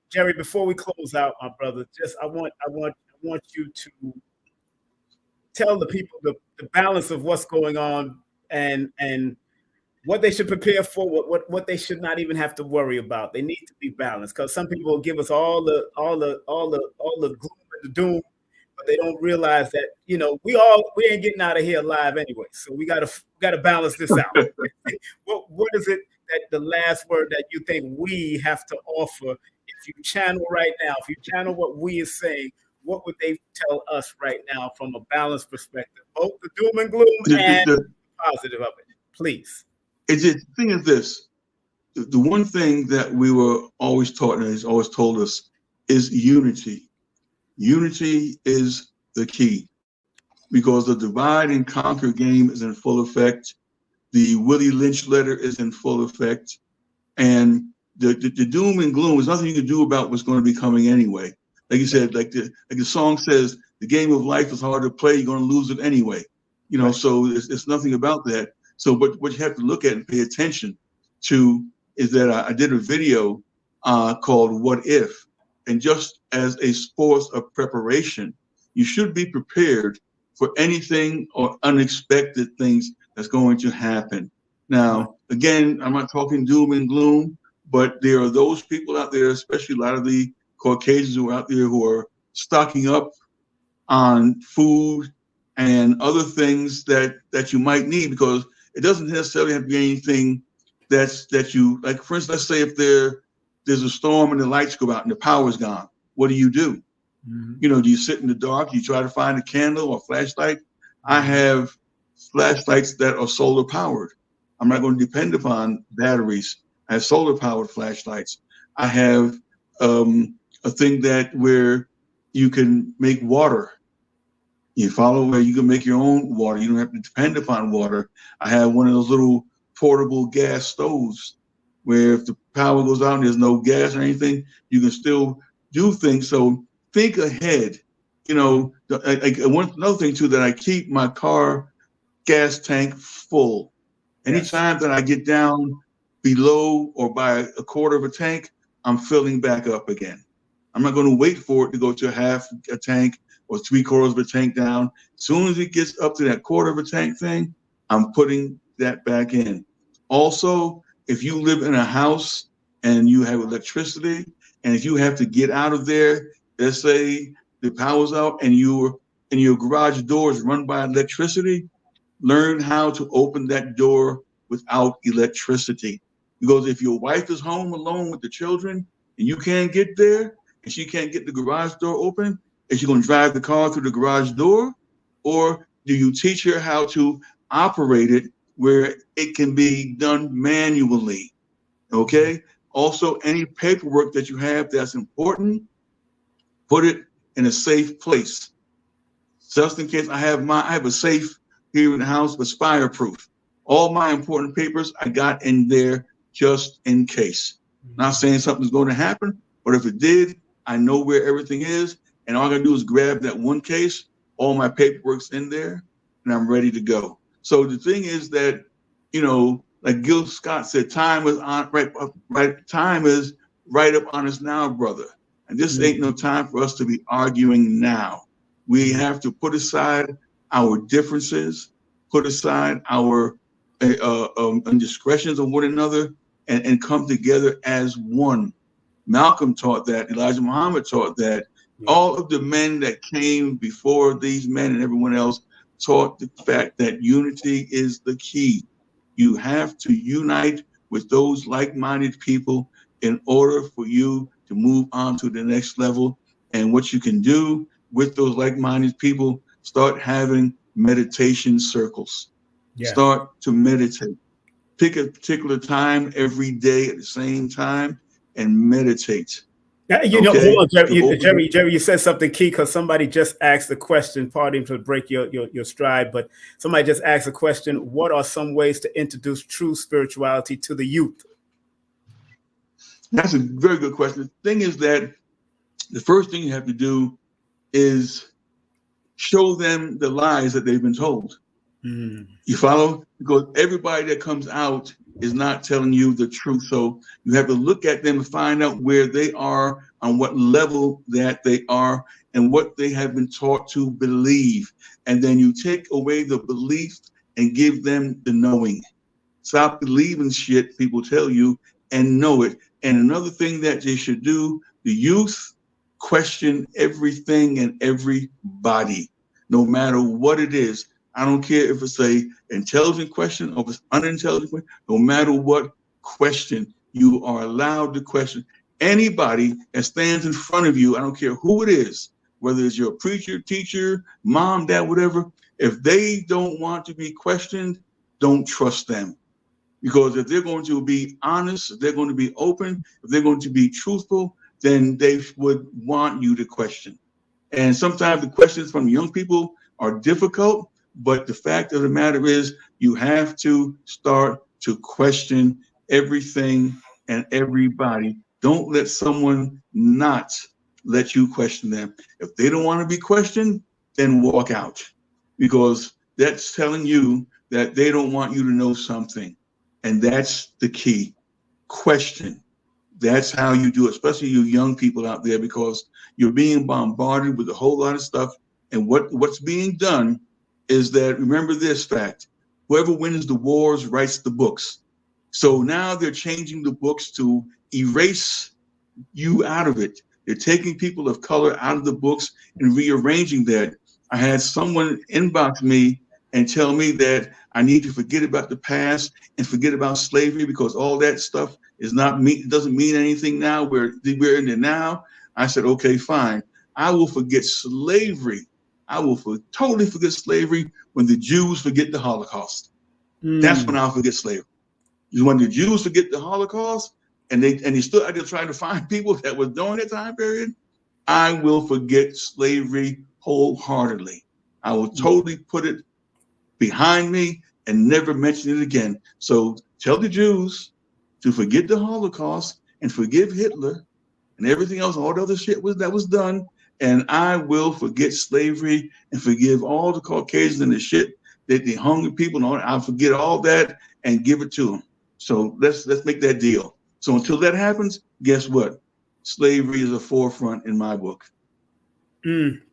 Jerry, before we close out, my brother, just I want you to tell the people the balance of what's going on and what they should prepare for, what they should not even have to worry about. They need to be balanced, because some people will give us all the gloom and the doom, but they don't realize that, you know, we ain't getting out of here alive anyway. So we gotta balance this out. What is it that the last word that you think we have to offer? If you channel right now, if you channel what we is saying, what would they tell us right now from a balanced perspective, both the doom and gloom and the positive of it, please? The thing is this: the one thing that we were always taught and has always told us is unity. Unity is the key, because the divide and conquer game is in full effect. The Willie Lynch letter is in full effect, and the doom and gloom is nothing you can do about what's going to be coming anyway. Like you said, like the song says, the game of life is hard to play. You're going to lose it anyway. You know, so it's nothing about that. So what you have to look at and pay attention to is that I did a video called What If? And just as a source of preparation, you should be prepared for anything or unexpected things that's going to happen. Now, again, I'm not talking doom and gloom, but there are those people out there, especially a lot of the Caucasians who are out there who are stocking up on food and other things that you might need, because it doesn't necessarily have to be anything that you like. For instance, let's say if there's a storm and the lights go out and the power's gone, what do? Mm-hmm. You know, do you sit in the dark? Do you try to find a candle or flashlight? I have flashlights that are solar powered. I'm not going to depend upon batteries. I have solar powered flashlights. I have a thing where you can make water. You follow, where you can make your own water. You don't have to depend upon water. I have one of those little portable gas stoves where if the power goes out and there's no gas or anything, you can still do things. So think ahead. You know, another thing too, that I keep my car gas tank full. Anytime that I get down below or by a quarter of a tank, I'm filling back up again. I'm not going to wait for it to go to half a tank or 3/4 of a tank down. As soon as it gets up to that quarter of a tank thing, I'm putting that back in. Also, if you live in a house and you have electricity, and if you have to get out of there, let's say the power's out and your garage door is run by electricity, learn how to open that door without electricity. Because if your wife is home alone with the children and you can't get there and she can't get the garage door open, is she going to drive the car through the garage door? Or do you teach her how to operate it where it can be done manually? Okay. Also, any paperwork that you have that's important, put it in a safe place. Just in case I have a safe here in the house that's fireproof. All my important papers I got in there just in case. Not saying something's going to happen, but if it did, I know where everything is. And all I gotta do is grab that one case, all my paperwork's in there, and I'm ready to go. So the thing is that, you know, like Gil Scott said, time is right up on us now, brother. And this ain't no time for us to be arguing now. We have to put aside our differences, put aside our indiscretions of one another, and come together as one. Malcolm taught that. Elijah Muhammad taught that. All of the men that came before these men and everyone else taught the fact that unity is the key. You have to unite with those like-minded people in order for you to move on to the next level. And what you can do with those like-minded people, start having meditation circles. Start to meditate. Pick a particular time every day at the same time and meditate. You know, hold on, Jerry, you said something key, because somebody just asked the question, pardon to break your stride, but somebody just asked the question, what are some ways to introduce true spirituality to the youth? That's a very good question. The thing is that the first thing you have to do is show them the lies that they've been told. You follow? Because everybody that comes out is not telling you the truth. So you have to look at them and find out where they are on what level that they are and what they have been taught to believe. And then you take away the belief and give them the knowing. Stop believing shit people tell you and know it. And another thing that they should do, the youth, question everything and everybody, no matter what it is. I don't care if it's a intelligent question or if it's unintelligent question, no matter what question, you are allowed to question anybody that stands in front of you. I don't care who it is, whether it's your preacher, teacher, mom, dad, whatever. If they don't want to be questioned, don't trust them. Because if they're going to be honest, if they're going to be open, if they're going to be truthful, then they would want you to question. And sometimes the questions from young people are difficult, but the fact of the matter is you have to start to question everything and everybody. Don't let someone not let you question them. If they don't want to be questioned, then walk out, because that's telling you that they don't want you to know something. And that's the key. Question. That's how you do it, especially you young people out there, because you're being bombarded with a whole lot of stuff. And what's being done is that, remember this fact, whoever wins the wars writes the books. So now they're changing the books to erase you out of it. They're taking people of color out of the books and rearranging that. I had someone inbox me and tell me that I need to forget about the past and forget about slavery because all that stuff is not it doesn't mean anything now. We're in it now. I said, okay, fine. I will forget slavery. I will totally forget slavery when the Jews forget the Holocaust. That's when I'll forget slavery. When the Jews forget the Holocaust and they stood out there trying to find people that were during that time period, I will forget slavery wholeheartedly. I will totally put it behind me and never mention it again. So tell the Jews to forget the Holocaust and forgive Hitler and everything else, all the other shit that was done. And I will forget slavery and forgive all the Caucasians and the shit that they hung the people and all. I'll forget all that and give it to them. So let's make that deal. So until that happens, guess what? Slavery is a forefront in my book.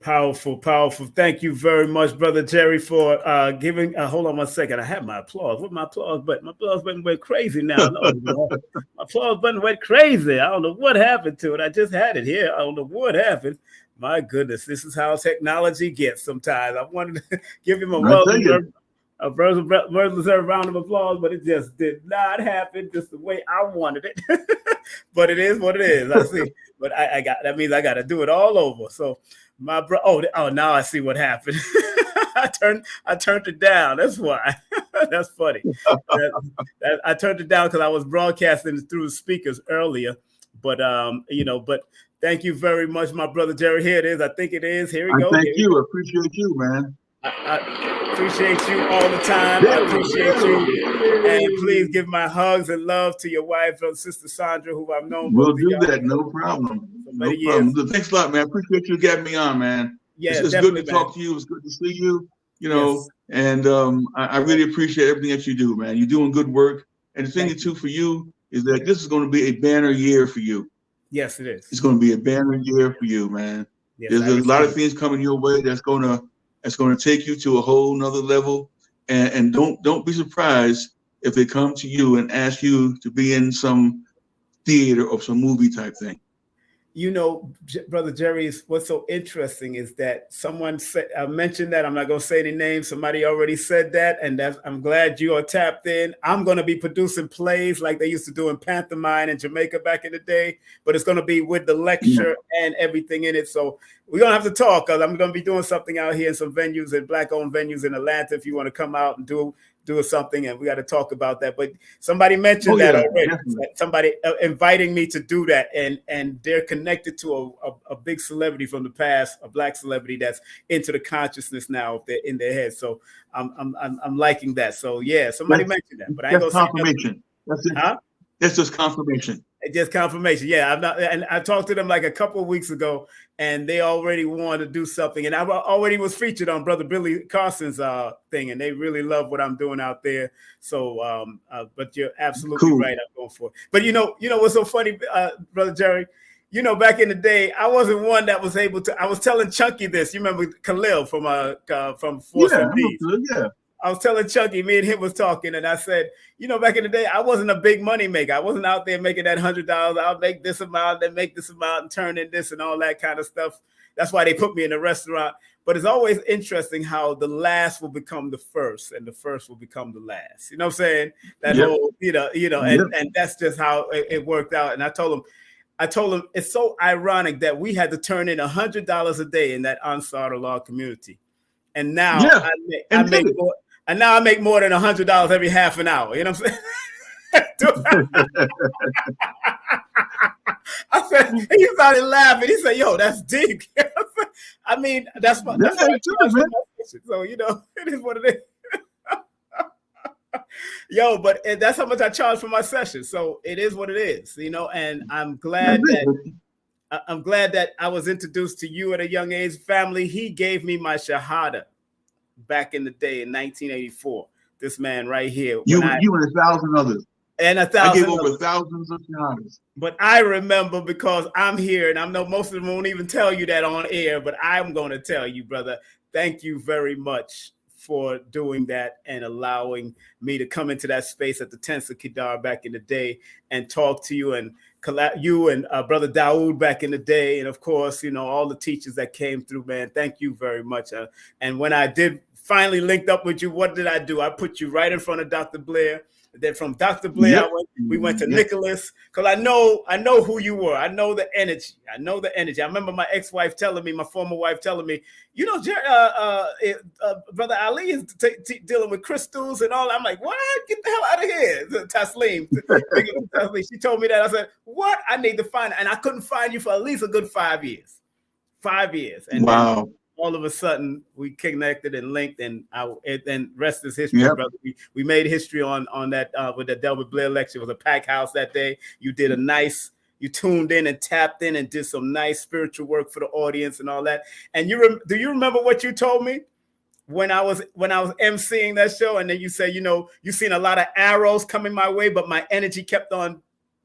Powerful, powerful. Thank you very much, Brother Jerry, for giving. Hold on 1 second. I have my applause. What my applause button? My applause button went crazy now. No, my applause button went crazy. I don't know what happened to it. I just had it here. I don't know what happened. My goodness, this is how technology gets sometimes. I wanted to give him a well-deserved round of applause, but it just did not happen just the way I wanted it. But it is what it is. I see. But I got that means I got to do it all over. So my bro. Oh, now I see what happened. I turned it down. That's why. That's funny. I turned it down because I was broadcasting through the speakers earlier. But but thank you very much, my brother Jerry. Here it is. I think it is. Here we go. Thank you. I appreciate you, man. I appreciate you all the time. I appreciate you. And please give my hugs and love to your wife, Sister Sandra, who I've known. We'll do that. No problem. No problem. Thanks a lot, man. I appreciate you getting me on, man. Yeah, it's good to talk to you. It's good to see you, yes. And I really appreciate everything that you do, man. You're doing good work. And the thing too for you is that this is going to be a banner year for you. Yes, it is. It's going to be a banner year for you, man. Yes, there's a lot of things coming your way that's going to take you to a whole nother level. And don't be surprised if they come to you and ask you to be in some theater or some movie type thing. You know, Brother Jerry, what's so interesting is that someone mentioned that. I'm not going to say any names. Somebody already said that. And I'm glad you are tapped in. I'm going to be producing plays like they used to do in pantomime in Jamaica back in the day. But it's going to be with the lecture and everything in it. So we're going to have to talk because I'm going to be doing something out here in some venues and Black-owned venues in Atlanta if you want to come out and do something, and we got to talk about that. But somebody mentioned that already. Definitely. Somebody inviting me to do that, and they're connected to a big celebrity from the past, a Black celebrity that's into the consciousness now in their head. So I'm liking that. So yeah, somebody mentioned that, but I ain't gonna confirmation. That's it. Huh? That's just confirmation. Just confirmation. Yeah, and I talked to them like a couple of weeks ago, and they already wanted to do something. And I already was featured on Brother Billy Carson's thing, and they really love what I'm doing out there. So, but you're absolutely right. I'm going for it. But you know what's so funny, Brother Jerry, you know, back in the day, I wasn't one that was able to. I was telling Chunky this. You remember Khalil from Force MDs? Yeah. I was telling Chunky, me and him was talking, and I said, you know, back in the day, I wasn't a big money maker. I wasn't out there making that $100. I'll make this amount, then make this amount, and turn in this and all that kind of stuff. That's why they put me in a restaurant. But it's always interesting how the last will become the first, and the first will become the last. You know what I'm saying? That whole, and that's just how it worked out. And I told him it's so ironic that we had to turn in $100 a day in that Ansar law community, and now I make more. And now I make more than $100 every half an hour. You know what I'm saying? I said, he started laughing. He said, "Yo, that's deep." I mean, that's what I charge for my session. So, you know, it is what it is. Yo, but that's how much I charge for my session. So it is what it is, you know, and I'm glad that I was introduced to you at a young age. Family, he gave me my Shahada back in the day in 1984. This man right here. You and 1,000 others. And 1,000. I gave over thousands of shahadas. But I remember, because I'm here, and I know most of them won't even tell you that on air, but I'm going to tell you, brother, thank you very much for doing that and allowing me to come into that space at the Tents of Kedar back in the day and talk to you and Brother Dawood back in the day. And of course, you know, all the teachers that came through, man, thank you very much. And when I did finally linked up with you, what did I do? I put you right in front of Dr. Blair. Then from Dr. Blair, we went to Nicholas, because I know who you were. I know the energy. I remember my ex-wife telling me, my former wife telling me, you know, Brother Ali is dealing with crystals and all. I'm like, what? Get the hell out of here. Taslim. She told me that. I said, what? I need to find it. And I couldn't find you for at least a good 5 years. 5 years. And wow. All of a sudden we connected and linked, and rest is history, brother. We made history on that with the Delbert Blair lecture. It was a packed house that day. You did you tuned in and tapped in and did some nice spiritual work for the audience and all that. And do you remember what you told me when I was emceeing that show? And then you said, you know, you seen a lot of arrows coming my way, but my energy kept on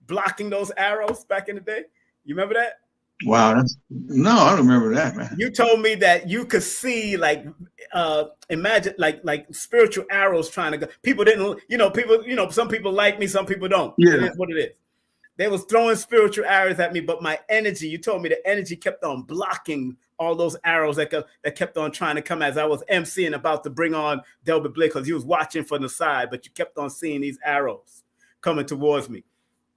blocking those arrows back in the day. You remember that? Wow, no, I don't remember that, man. You told me that you could see, like, imagine like spiritual arrows trying to go. People didn't, some people like me, some people don't. Yeah, it is what it is. They was throwing spiritual arrows at me, but my energy, you told me the energy kept on blocking all those arrows that kept on trying to come as I was emceeing, about to bring on Delbert Blair, because you was watching from the side, but you kept on seeing these arrows coming towards me.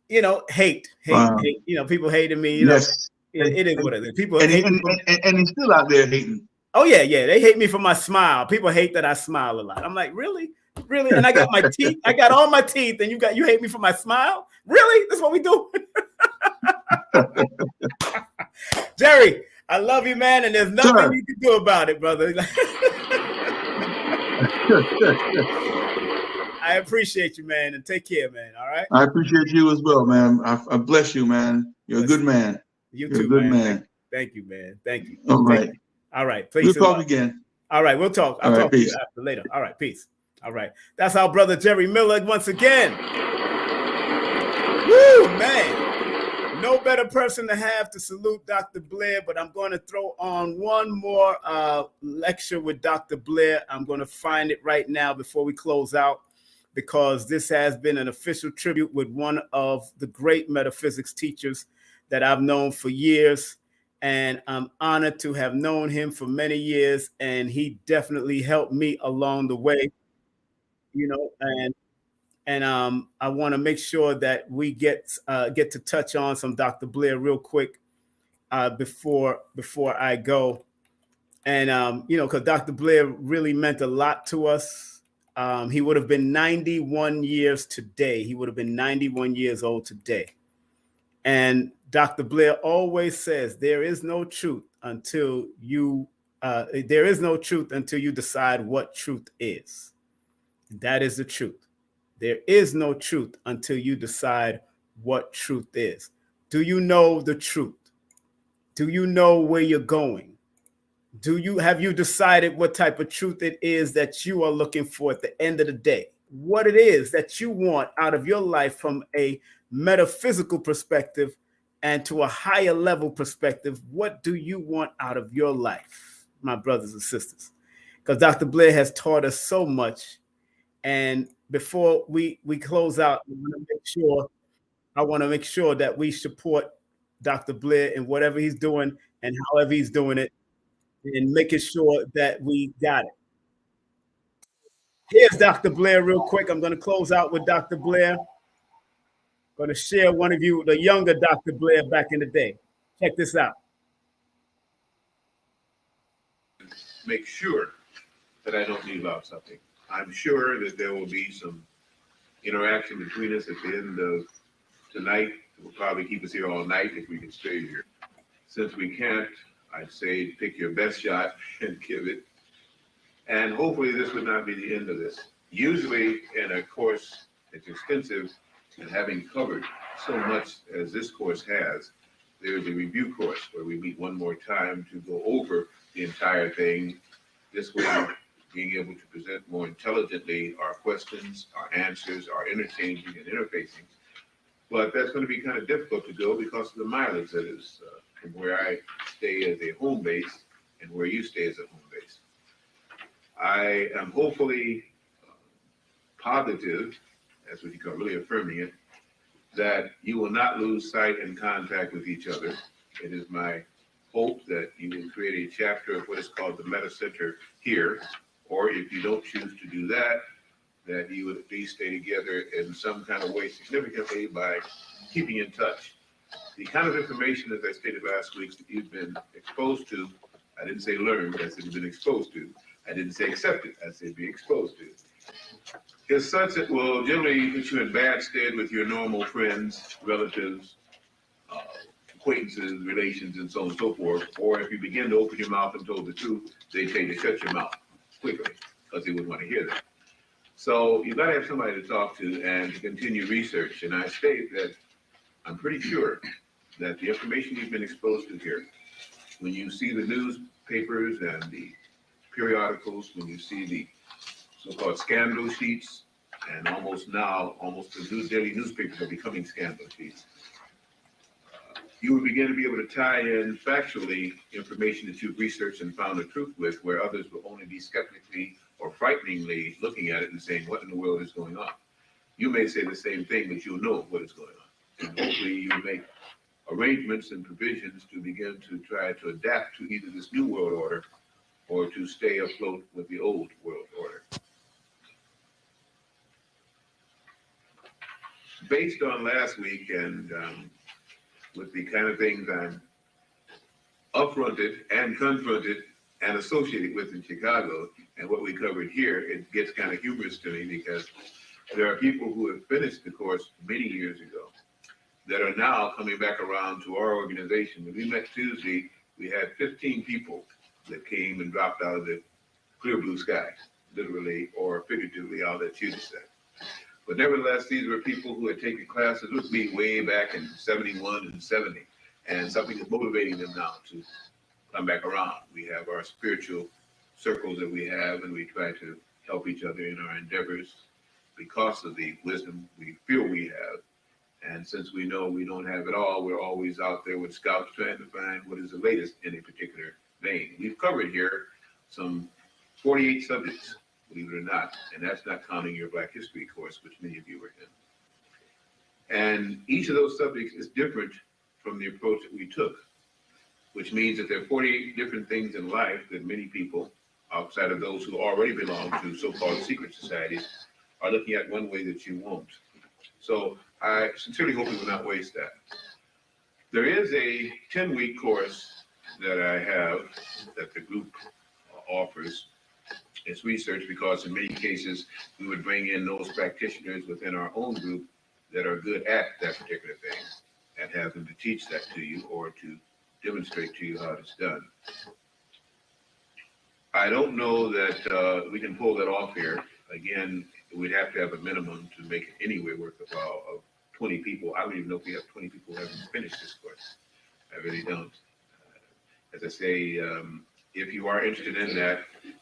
You know, hate. You know, people hated me. You know. It is what it is. People and he's still out there hating. Oh yeah. They hate me for my smile. People hate that I smile a lot. I'm like, really? And I got my teeth. I got all my teeth, and you hate me for my smile? Really? That's what we do. Jerry, I love you, man, and there's nothing you can do about it, brother. I appreciate you, man, and take care, man. All right. I appreciate you as well, man. I bless you, man. You're a good man. You too, man. Thank you, man. Thank you. All right. All right. We'll talk again. All right. We'll talk. I'll talk to you after later. All right. Peace. All right. That's our brother Jerry Miller once again. Woo, man. No better person to have to salute Dr. Blair, but I'm going to throw on one more lecture with Dr. Blair. I'm going to find it right now before we close out, because this has been an official tribute with one of the great metaphysics teachers that I've known for years, and I'm honored to have known him for many years, and he definitely helped me along the way, you know, and I want to make sure that we get to touch on some Dr. Blair real quick before I go. And you know, because Dr. Blair really meant a lot to us. He would have been 91 years today. He would have been 91 years old today. And Dr. Blair always says there is no truth until you decide what truth is. That is the truth. There is no truth until you decide what truth is. Do you know the truth? Do you know where you're going? Have you decided what type of truth it is that you are looking for at the end of the day? What it is that you want out of your life from a metaphysical perspective and to a higher level perspective, what do you want out of your life, my brothers and sisters? Because Dr. Blair has taught us so much. And before we close out, I want to make sure that we support Dr. Blair in whatever he's doing and however he's doing it, and making sure that we got it. Here's Dr. Blair real quick. I'm going to close out with Dr. Blair. I'm going to share one of you, the younger Dr. Blair back in the day. Check this out. Make sure that I don't leave out something. I'm sure that there will be some interaction between us at the end of tonight. It will probably keep us here all night if we can stay here. Since we can't, I'd say pick your best shot and give it. And hopefully this would not be the end of this. Usually in a course that's extensive and having covered so much as this course has, there's a review course where we meet one more time to go over the entire thing. This way, being able to present more intelligently our questions, our answers, our interchanging and interfacing. But that's going to be kind of difficult to go because of the mileage that is from where I stay as a home base and where you stay as a home base. I am hopefully positive, that's what you call really affirming it, that you will not lose sight and contact with each other. It is my hope that you will create a chapter of what is called the Meta Center here, or if you don't choose to do that, that you would at least stay together in some kind of way significantly by keeping in touch. The kind of information, as I stated last week, that you've been exposed to, I didn't say learned, I said you've been exposed to. I didn't say accepted, I said be exposed to. Is such that will generally put you in bad stead with your normal friends, relatives, acquaintances, relations, and so on and so forth. Or if you begin to open your mouth and told the truth, they tell you to shut your mouth quickly because they wouldn't want to hear that. So you've got to have somebody to talk to and to continue research. And I state that I'm pretty sure that the information you've been exposed to here, when you see the newspapers and the periodicals, when you see the so-called scandal sheets, and almost the daily newspapers are becoming scandal sheets, you will begin to be able to tie in factually information that you've researched and found the truth with, where others will only be skeptically or frighteningly looking at it and saying, what in the world is going on? You may say the same thing, but you'll know what is going on. And hopefully you'll make arrangements and provisions to begin to try to adapt to either this new world order or to stay afloat with the old world order. Based on last week and with the kind of things I'm affronted and confronted and associated with in Chicago and what we covered here, it gets kind of humorous to me because there are people who have finished the course many years ago that are now coming back around to our organization. When we met Tuesday, we had 15 people that came and dropped out of the clear blue sky, literally or figuratively, I'll let you decide. But nevertheless, these were people who had taken classes with me way back in 71 and 70, and something is motivating them now to come back around. We have our spiritual circles that we have, and we try to help each other in our endeavors because of the wisdom we feel we have. And since we know we don't have it all, we're always out there with scouts trying to find what is the latest in a particular vein. We've covered here some 48 subjects, believe it or not, and that's not counting your Black History course, which many of you were in. And each of those subjects is different from the approach that we took, which means that there are 48 different things in life that many people, outside of those who already belong to so-called secret societies, are looking at one way that you won't. So I sincerely hope we will not waste that. There is a 10-week course that I have that the group offers. It's research because in many cases we would bring in those practitioners within our own group that are good at that particular thing and have them to teach that to you or to demonstrate to you how it's done. I don't know that we can pull that off here. Again, we'd have to have a minimum to make it anywhere worth the while of 20 people. I don't even know if we have 20 people who haven't finished this course. I really don't. As I say, if you are interested in that,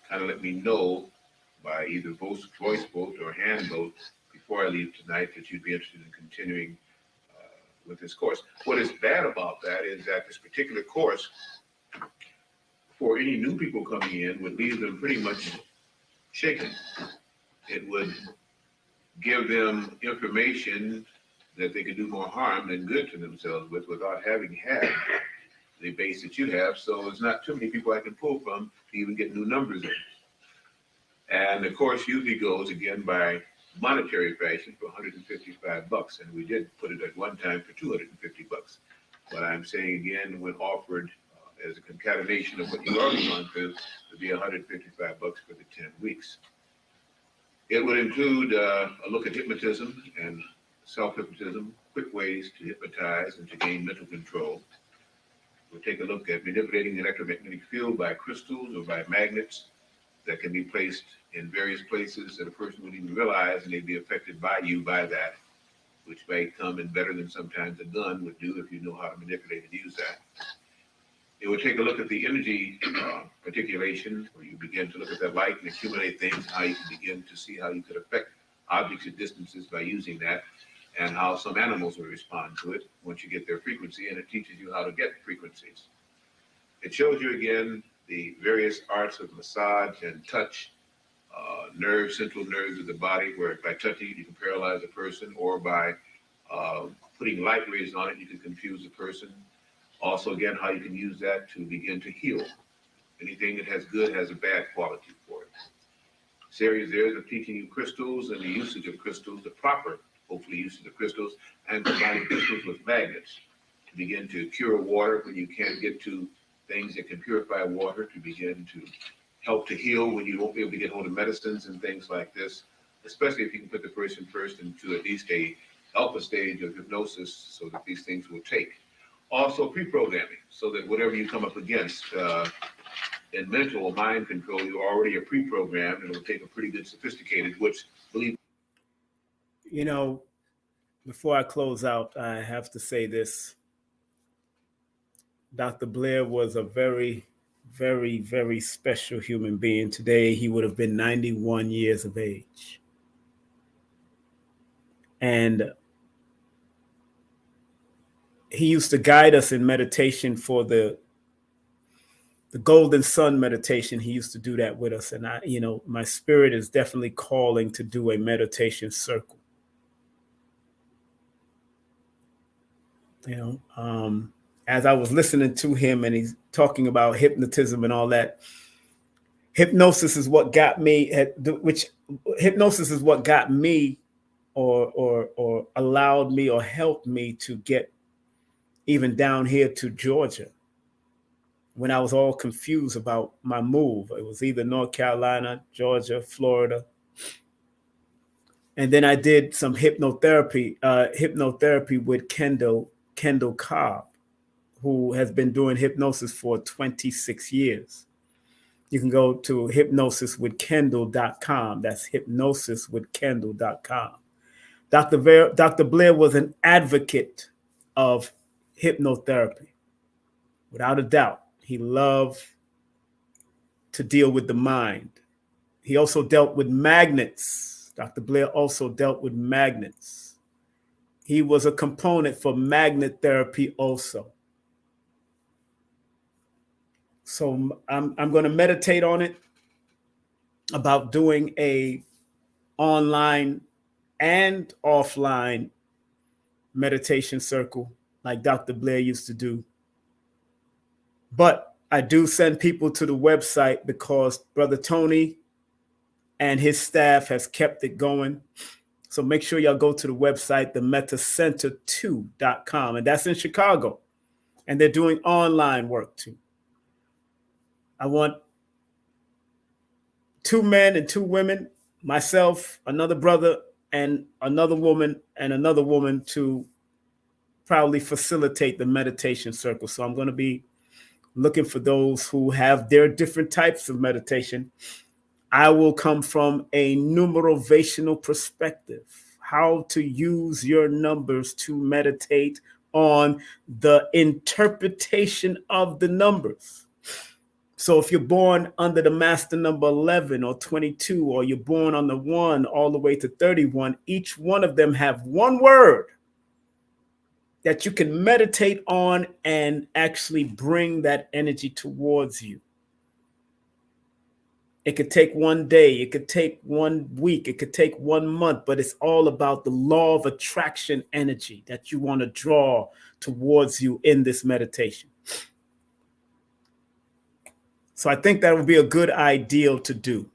kind of let me know by either voice vote or hand vote before I leave tonight that you'd be interested in continuing with this course. What is bad about that is that this particular course, for any new people coming in, would leave them pretty much shaken. It would give them information that they could do more harm than good to themselves with without having had the base that you have. So there's not too many people I can pull from to even get new numbers in. And the course usually goes again by monetary fashion for $155, and we did put it at one time for $250. But I'm saying again, when offered as a concatenation of what you already gone through, would be $155 for the 10 weeks. It would include a look at hypnotism and self-hypnotism, quick ways to hypnotize and to gain mental control. We'll take a look at manipulating the electromagnetic field by crystals or by magnets that can be placed in various places that a person would even realize, and they'd be affected by you by that, which may come in better than sometimes a gun would do if you know how to manipulate and use that. It would take a look at the energy articulation, where you begin to look at that light and accumulate things, how you can begin to see how you could affect objects at distances by using that, and how some animals will respond to it once you get their frequency, and it teaches you how to get frequencies. It shows you again the various arts of massage and touch, central nerves of the body, where by touching it you can paralyze a person, or by putting light rays on it you can confuse a person. Also, again, how you can use that to begin to heal. Anything that has good has a bad quality for it. Series there of teaching you crystals and the usage of crystals, the proper, hopefully, usage of crystals, and combining crystals with magnets to begin to cure water when you can't get to things that can purify water, to begin to help to heal when you won't be able to get hold of medicines and things like this, especially if you can put the person first into at least a alpha stage of hypnosis so that these things will take. Also pre-programming, so that whatever you come up against in mental or mind control, you already are pre-programmed, and it'll take a pretty good sophisticated, which believe. You know, before I close out, I have to say this. Dr. Blair was a very, very, very special human being. Today, he would have been 91 years of age. And he used to guide us in meditation for the Golden Sun meditation. He used to do that with us. And my spirit is definitely calling to do a meditation circle. As I was listening to him and he's talking about hypnotism and all that, hypnosis is what got me or allowed me or helped me to get even down here to Georgia when I was all confused about my move. It was either North Carolina, Georgia, Florida. And then I did some hypnotherapy with Kendall Cobb, who has been doing hypnosis for 26 years. You can go to hypnosiswithkendall.com. That's hypnosiswithkendall.com. Dr. Blair was an advocate of hypnotherapy. Without a doubt, he loved to deal with the mind. He also dealt with magnets. Dr. Blair also dealt with magnets. He was a component for magnet therapy also. So I'm going to meditate on it, about doing a online and offline meditation circle like Dr. Blair used to do. But I do send people to the website because Brother Tony and his staff has kept it going. So make sure y'all go to the website, themetacenter2.com, and that's in Chicago. And they're doing online work too. I want 2 men and 2 women, myself, another brother, and another woman to probably facilitate the meditation circle. So I'm going to be looking for those who have their different types of meditation. I will come from a numerovational perspective, how to use your numbers to meditate on the interpretation of the numbers. So if you're born under the master number 11 or 22, or you're born on the 1 all the way to 31, each one of them have one word that you can meditate on and actually bring that energy towards you. It could take one day, it could take 1 week, it could take 1 month, but it's all about the law of attraction energy that you want to draw towards you in this meditation. So I think that would be a good ideal to do.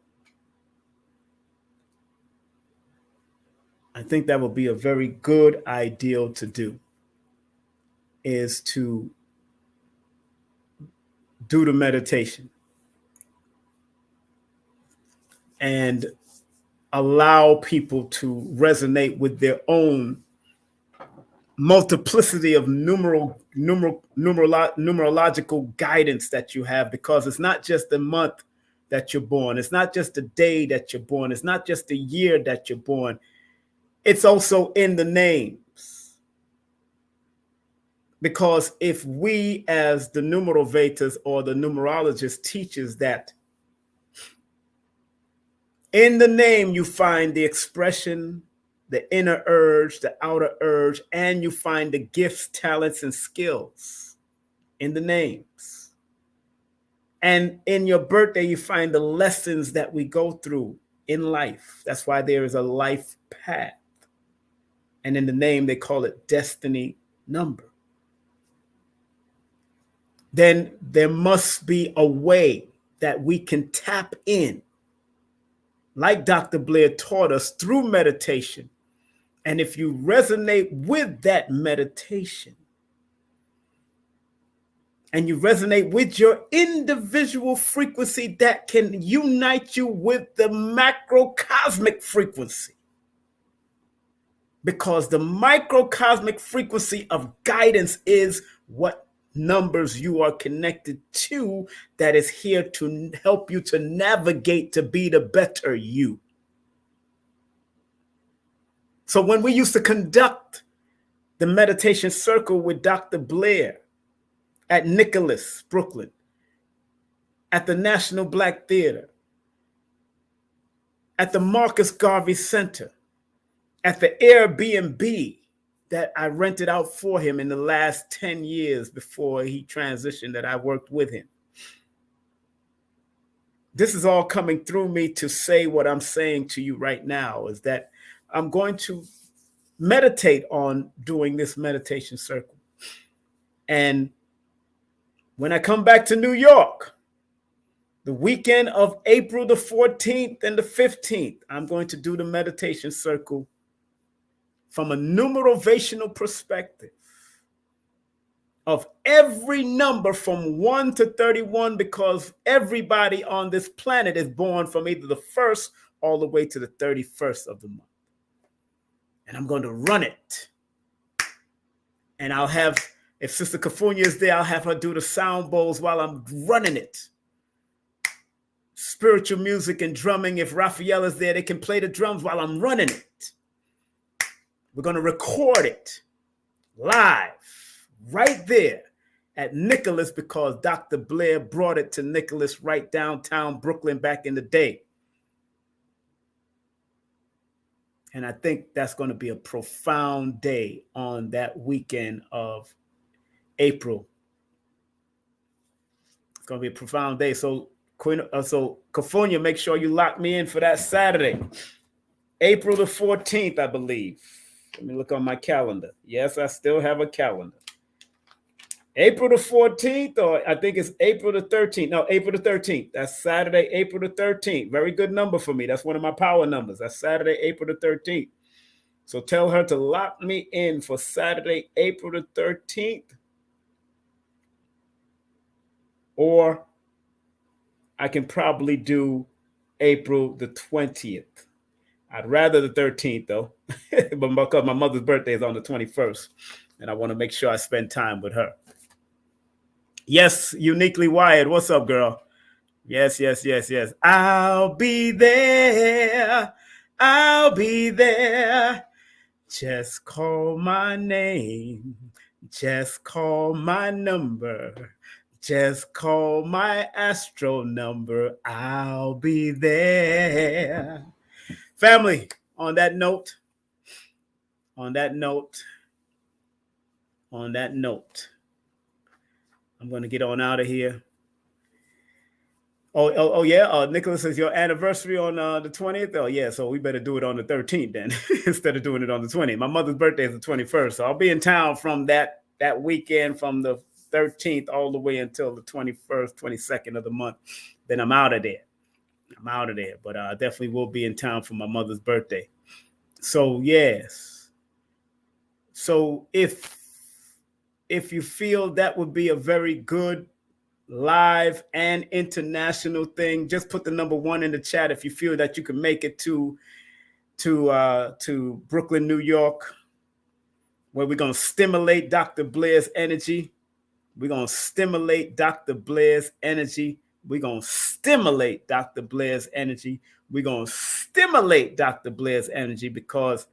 I think that would be a very good ideal to do, is to do the meditation and allow people to resonate with their own multiplicity of numerological guidance that you have, because it's not just the month that you're born. It's not just the day that you're born. It's not just the year that you're born. It's also in the names. Because if we, as the numerovators or the numerologists, teaches that in the name you find the expression, the inner urge, the outer urge, and you find the gifts, talents, and skills in the names. And in your birthday, you find the lessons that we go through in life. That's why there is a life path. And in the name, they call it destiny number. Then there must be a way that we can tap in, like Dr. Blair taught us, through meditation. And if you resonate with that meditation and you resonate with your individual frequency, that can unite you with the macrocosmic frequency. Because the microcosmic frequency of guidance is what numbers you are connected to, that is here to help you to navigate to be the better you. So when we used to conduct the meditation circle with Dr. Blair at Nicholas, Brooklyn, at the National Black Theater, at the Marcus Garvey Center, at the Airbnb that I rented out for him in the last 10 years before he transitioned, that I worked with him. This is all coming through me to say what I'm saying to you right now, is that I'm going to meditate on doing this meditation circle. And when I come back to New York, the weekend of April the 14th and the 15th, I'm going to do the meditation circle from a numerovational perspective of every number from 1 to 31, because everybody on this planet is born from either the 1st all the way to the 31st of the month. And I'm going to run it. And I'll have, if Sister Kafunya is there, I'll have her do the sound bowls while I'm running it. Spiritual music and drumming. If Raphael is there, they can play the drums while I'm running it. We're going to record it live right there at Nicholas, because Dr. Blair brought it to Nicholas right downtown Brooklyn back in the day. And I think that's going to be a profound day on that weekend of April. It's going to be a profound day. So California, make sure you lock me in for that Saturday, April the 14th, I believe. Let me look on my calendar. Yes, I still have a calendar. April the 14th, or I think it's April the 13th. No, April the 13th. That's Saturday, April the 13th. Very good number for me. That's one of my power numbers. That's Saturday, April the 13th. So tell her to lock me in for Saturday, April the 13th. Or I can probably do April the 20th. I'd rather the 13th, though, but because my mother's birthday is on the 21st, and I want to make sure I spend time with her. Yes, Uniquely Wired. What's up, girl? Yes. I'll be there. I'll be there. Just call my name. Just call my number. Just call my astro number. I'll be there. Family, on that note, on that note, I'm going to get on out of here. Oh yeah. Nicholas, is your anniversary on the 20th? Oh yeah. So we better do it on the 13th then instead of doing it on the 20th. My mother's birthday is the 21st. So I'll be in town from that weekend from the 13th all the way until the 21st, 22nd of the month. Then I'm out of there. But I definitely will be in town for my mother's birthday. So yes. So if you feel that would be a very good live and international thing, just put the number 1 in the chat if you feel that you can make it to Brooklyn, New York, where we're going to stimulate Dr. Blair's energy. We're going to stimulate Dr. Blair's energy. We're going to stimulate Dr. Blair's energy. We're going to stimulate Dr. Blair's energy because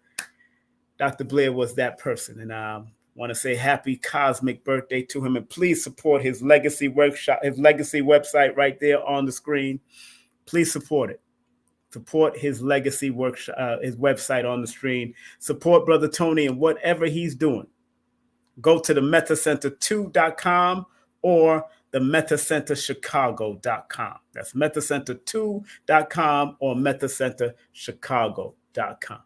Dr. Blair was that person. And I want to say happy cosmic birthday to him. And please support his legacy workshop, his legacy website right there on the screen. Please support it. Support his legacy workshop, his website on the screen. Support Brother Tony and whatever he's doing. Go to the metacenter2.com or the metacenterchicago.com. That's metacenter2.com or metacenterchicago.com.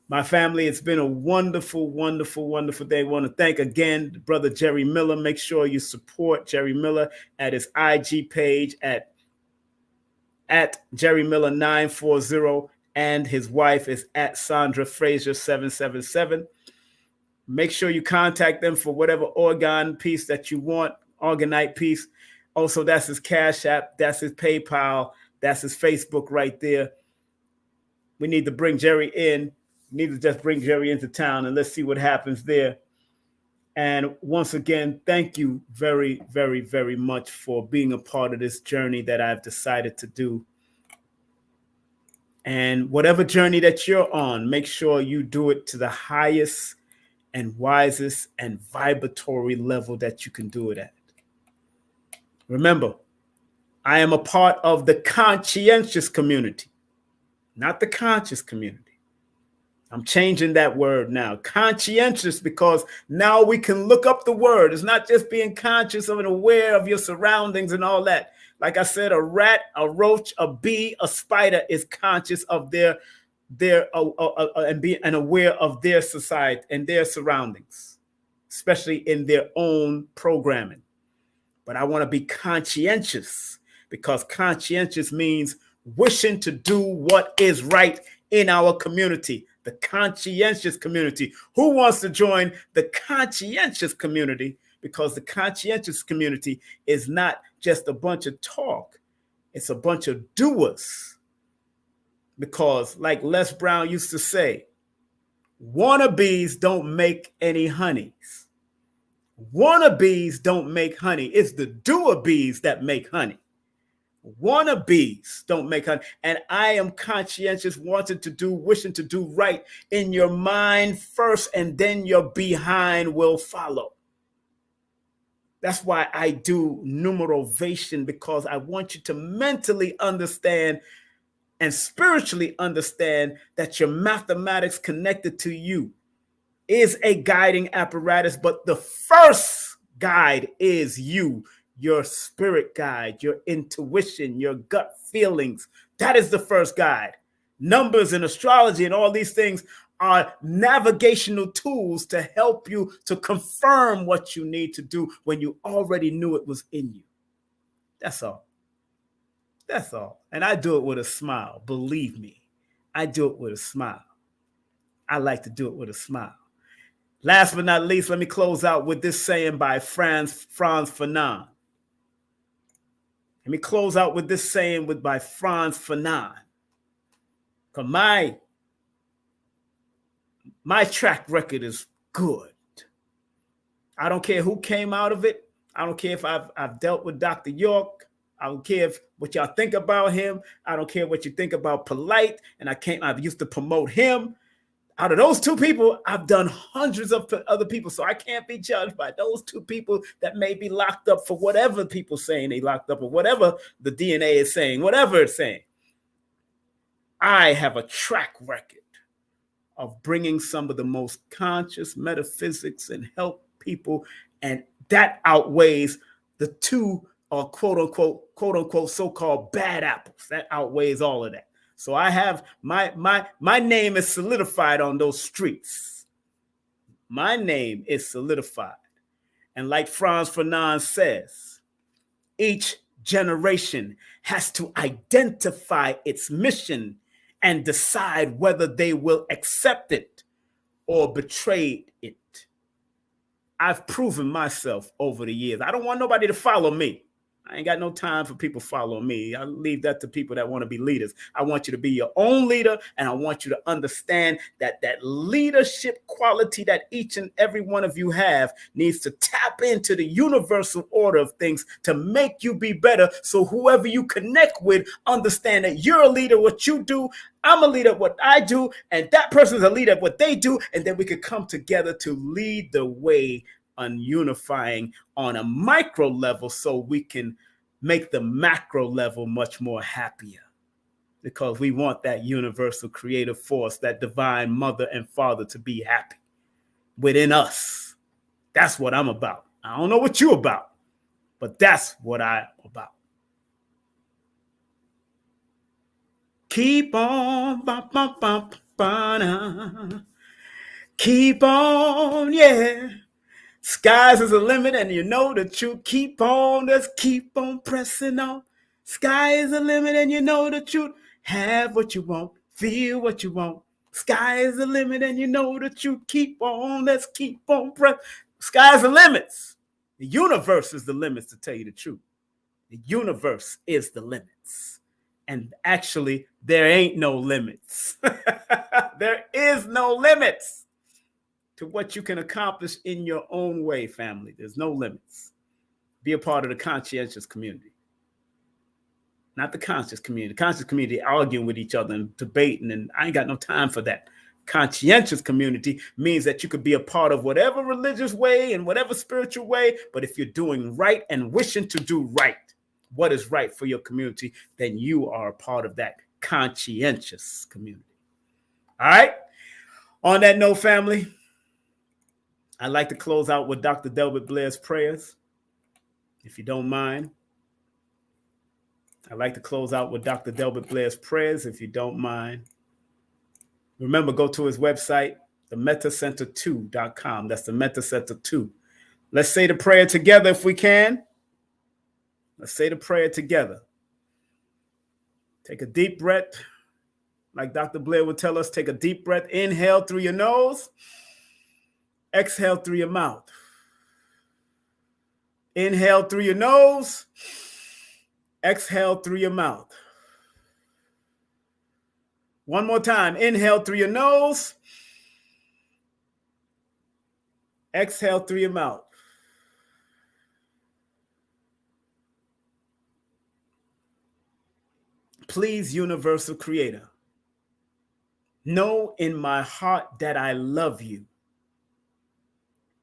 My family, it's been a wonderful, wonderful, wonderful day. I want to thank again Brother Jerry Miller. Make sure you support Jerry Miller at his IG page at Jerry Miller 940, and his wife is at Sandra Frazier 777. Make sure you contact them for whatever orgone piece that you want, orgonite piece. Also, that's his Cash App, that's his PayPal, that's his Facebook right there. We need to bring Jerry in. We need to just bring Jerry into town and let's see what happens there. And once again, thank you very, very, very much for being a part of this journey that I've decided to do. And whatever journey that you're on, make sure you do it to the highest and wisest and vibratory level that you can do it at. Remember, I am a part of the conscientious community, not the conscious community. I'm changing that word now, conscientious, because now we can look up the word. It's not just being conscious of and aware of your surroundings and all that. Like I said, a rat, a roach, a bee, a spider is conscious of their and being aware of their society and their surroundings, especially in their own programming. But I want to be conscientious, because conscientious means wishing to do what is right in our community, the conscientious community. Who wants to join the conscientious community? Because the conscientious community is not just a bunch of talk. It's a bunch of doers. Because like Les Brown used to say, wannabes don't make any honeys. Wannabes don't make honey. It's the doer bees that make honey. Wannabes don't make honey. And I am conscientious, wishing to do right in your mind first, and then your behind will follow. That's why I do numerovation, because I want you to mentally understand and spiritually understand that your mathematics connected to you is a guiding apparatus, but the first guide is you, your spirit guide, your intuition, your gut feelings. That is the first guide. Numbers and astrology and all these things are navigational tools to help you to confirm what you need to do when you already knew it was in you. That's all. That's all. And I do it with a smile. Believe me, I do it with a smile. I like to do it with a smile. Last but not least, let me close out with this saying by Frantz Fanon. Let me close out with this saying by Frantz Fanon. Because my track record is good. I don't care who came out of it. I don't care if I've dealt with Dr. York. I don't care what y'all think about him. I don't care what you think about Polite. And I've used to promote him. Out of those two people, I've done hundreds of other people. So I can't be judged by those two people that may be locked up for whatever people saying they locked up, or whatever the DNA is saying, whatever it's saying. I have a track record of bringing some of the most conscious metaphysics and help people, and that outweighs the two quote unquote so-called bad apples. That outweighs all of that. So I have my name is solidified on those streets. My name is solidified. And like Franz Fanon says, each generation has to identify its mission and decide whether they will accept it or betray it. I've proven myself over the years. I don't want nobody to follow me. I ain't got no time for people following me. I leave that to people that want to be leaders. I want you to be your own leader, and I want you to understand that that leadership quality that each and every one of you have needs to tap into the universal order of things to make you be better. So whoever you connect with, understand that you're a leader, what you do, I'm a leader, what I do, and that person's a leader, what they do, and then we could come together to lead the way on unifying on a micro level so we can make the macro level much more happier, because we want that universal creative force, that divine mother and father, to be happy within us. That's what I'm about. I don't know what you're about, but that's what I'm about. Keep on, keep on, yeah. Skies is the limit, and you know the truth. Keep on, just keep on pressing on. Sky is the limit, and you know the truth. Have what you want, feel what you want. Sky is the limit, and you know the truth. Keep on, let's keep on pressing. Sky's the limits. The universe is the limits, to tell you the truth. The universe is the limits. And actually, there ain't no limits. There is no limits to what you can accomplish in your own way, family. There's no limits. Be a part of the conscientious community. Not the conscious community. The conscious community arguing with each other and debating, and I ain't got no time for that. Conscientious community means that you could be a part of whatever religious way and whatever spiritual way, but if you're doing right and wishing to do right, what is right for your community, then you are a part of that conscientious community. All right? On that note, family, I'd like to close out with Dr. Delbert Blair's prayers, if you don't mind. I'd like to close out with Dr. Delbert Blair's prayers, if you don't mind. Remember, go to his website, themetacenter2.com. That's the Metacenter 2. Let's say the prayer together if we can. Let's say the prayer together. Take a deep breath. Like Dr. Blair would tell us, take a deep breath. Inhale through your nose. Exhale through your mouth. Inhale through your nose. Exhale through your mouth. One more time. Inhale through your nose. Exhale through your mouth. Please, universal creator, know in my heart that I love you.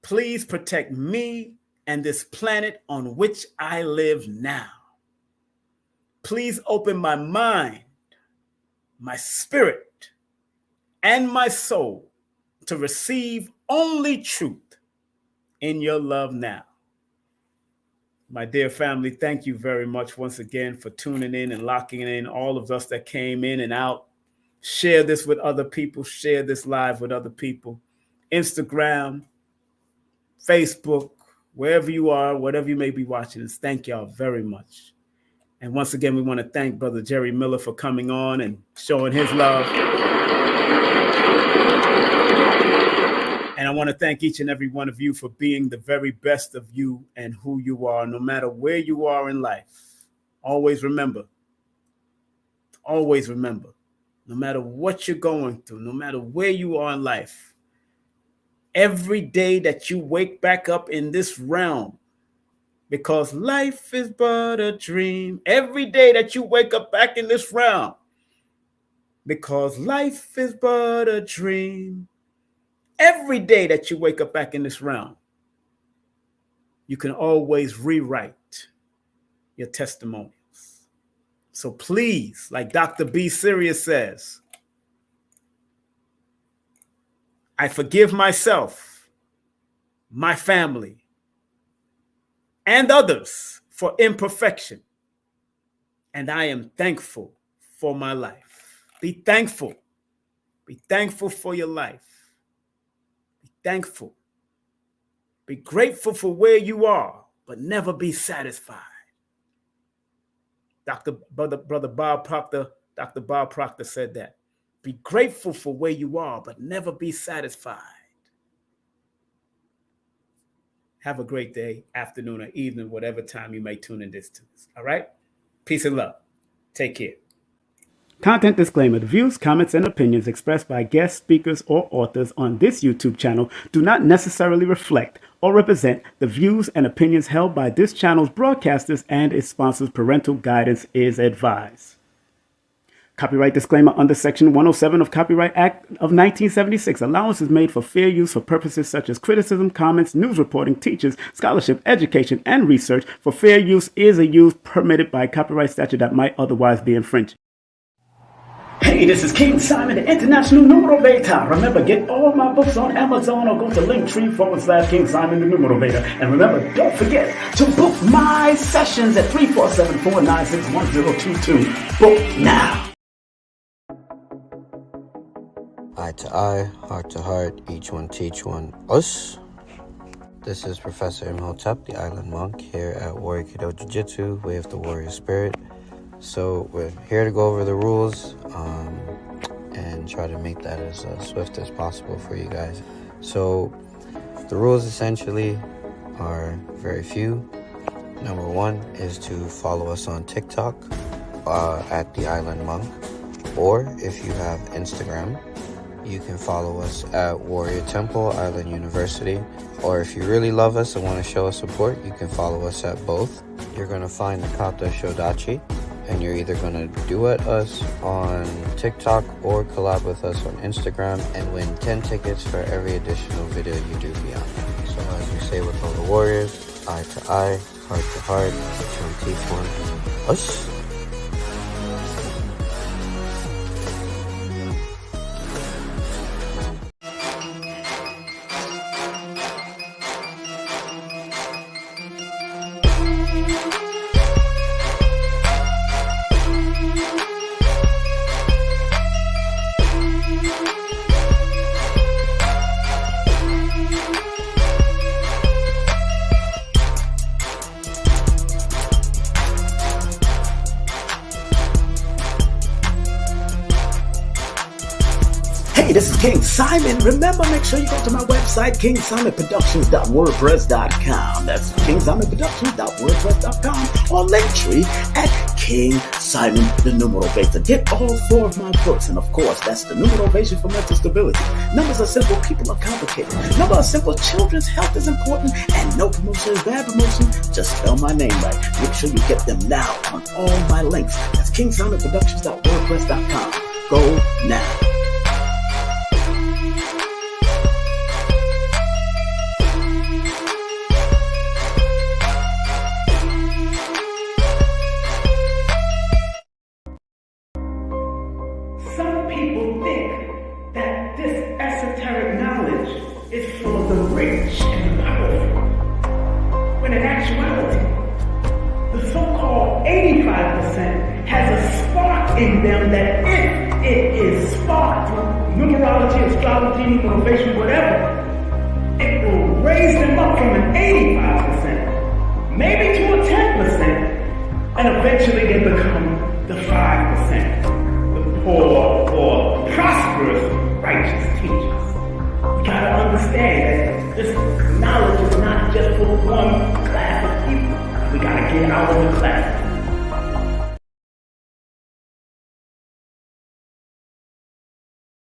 Please protect me and this planet on which I live now. Please open my mind, my spirit, and my soul to receive only truth in your love now. My dear family, thank you very much once again for tuning in and locking in. All of us that came in and out, share this with other people, share this live with other people. Instagram, Facebook, wherever you are, whatever you may be watching this, thank y'all very much. And once again, we want to thank Brother Jerry Miller for coming on and showing his love. And I want to thank each and every one of you for being the very best of you and who you are, no matter where you are in life. Always remember, no matter what you're going through, no matter where you are in life, every day that you wake back up in this realm, because life is but a dream. Every day that you wake up back in this realm, because life is but a dream. Every day that you wake up back in this realm, you can always rewrite your testimonials. So please, like Dr. B. Sirius says, I forgive myself my family, and others for imperfection. And I am thankful for my life. Be thankful. Be thankful for your life. Be thankful. Be grateful for where you are, but never be satisfied. Brother Bob Proctor, Dr. Bob Proctor said that. Be grateful for where you are, but never be satisfied. Have a great day, afternoon, or evening, whatever time you may tune in this to us. All right? Peace and love. Take care. Content disclaimer. The views, comments, and opinions expressed by guest speakers or authors on this YouTube channel do not necessarily reflect or represent the views and opinions held by this channel's broadcasters and its sponsors. Parental guidance is advised. Copyright disclaimer under Section 107 of Copyright Act of 1976. Allowance is made for fair use for purposes such as criticism, comments, news reporting, teachers, scholarship, education, and research. For fair use is a use permitted by copyright statute that might otherwise be infringed. Hey, this is King Simon, the International Numerovator. Remember, get all my books on Amazon or go to Linktr.ee/King Simon the Numerovator. And remember, don't forget to book my sessions at 347-496-1022. Book now. Eye to eye, heart to heart, each one teach one us. This is Professor Imhotep, the Island Monk, here at Warrior Kido Jiu-Jitsu, Way of the Warrior Spirit. So we're here to go over the rules and try to make that as swift as possible for you guys. So the rules essentially are very few. Number one is to follow us on TikTok at the Island Monk, or if you have Instagram, you can follow us at Warrior Temple Island University, or if you really love us and want to show us support, you can follow us at both. You're going to find the Kata Shodachi, and you're either going to duet us on TikTok or collab with us on Instagram and win 10 tickets for every additional video you do beyond. So as we say with all the warriors, eye to eye, heart to heart, each one teach one, us. Hey, this is King Simon. Remember, make sure you go to my website, kingsimonproductions.wordpress.com. That's kingsimonproductions.wordpress.com, or Linktree at King Simon the Numerovator. Get all 4 of my books, and of course, that's the Numerovation for Mental Stability. Numbers are simple, people are complicated. Numbers are simple, children's health is important, and no promotion is bad promotion. Just spell my name right. Make sure you get them now on all my links. That's kingsimonproductions.wordpress.com. Go now. Some people think that this esoteric knowledge is for the rich and powerful, when in actuality, the so-called 85% has a spark in them that if it is sparked through numerology, astrology, motivation, whatever, it will raise them up from an 85%, maybe to a 10%, and eventually they become the 5%. Poor or prosperous righteous teachers. We gotta understand that this knowledge is not just for one class of people. We gotta get out of the class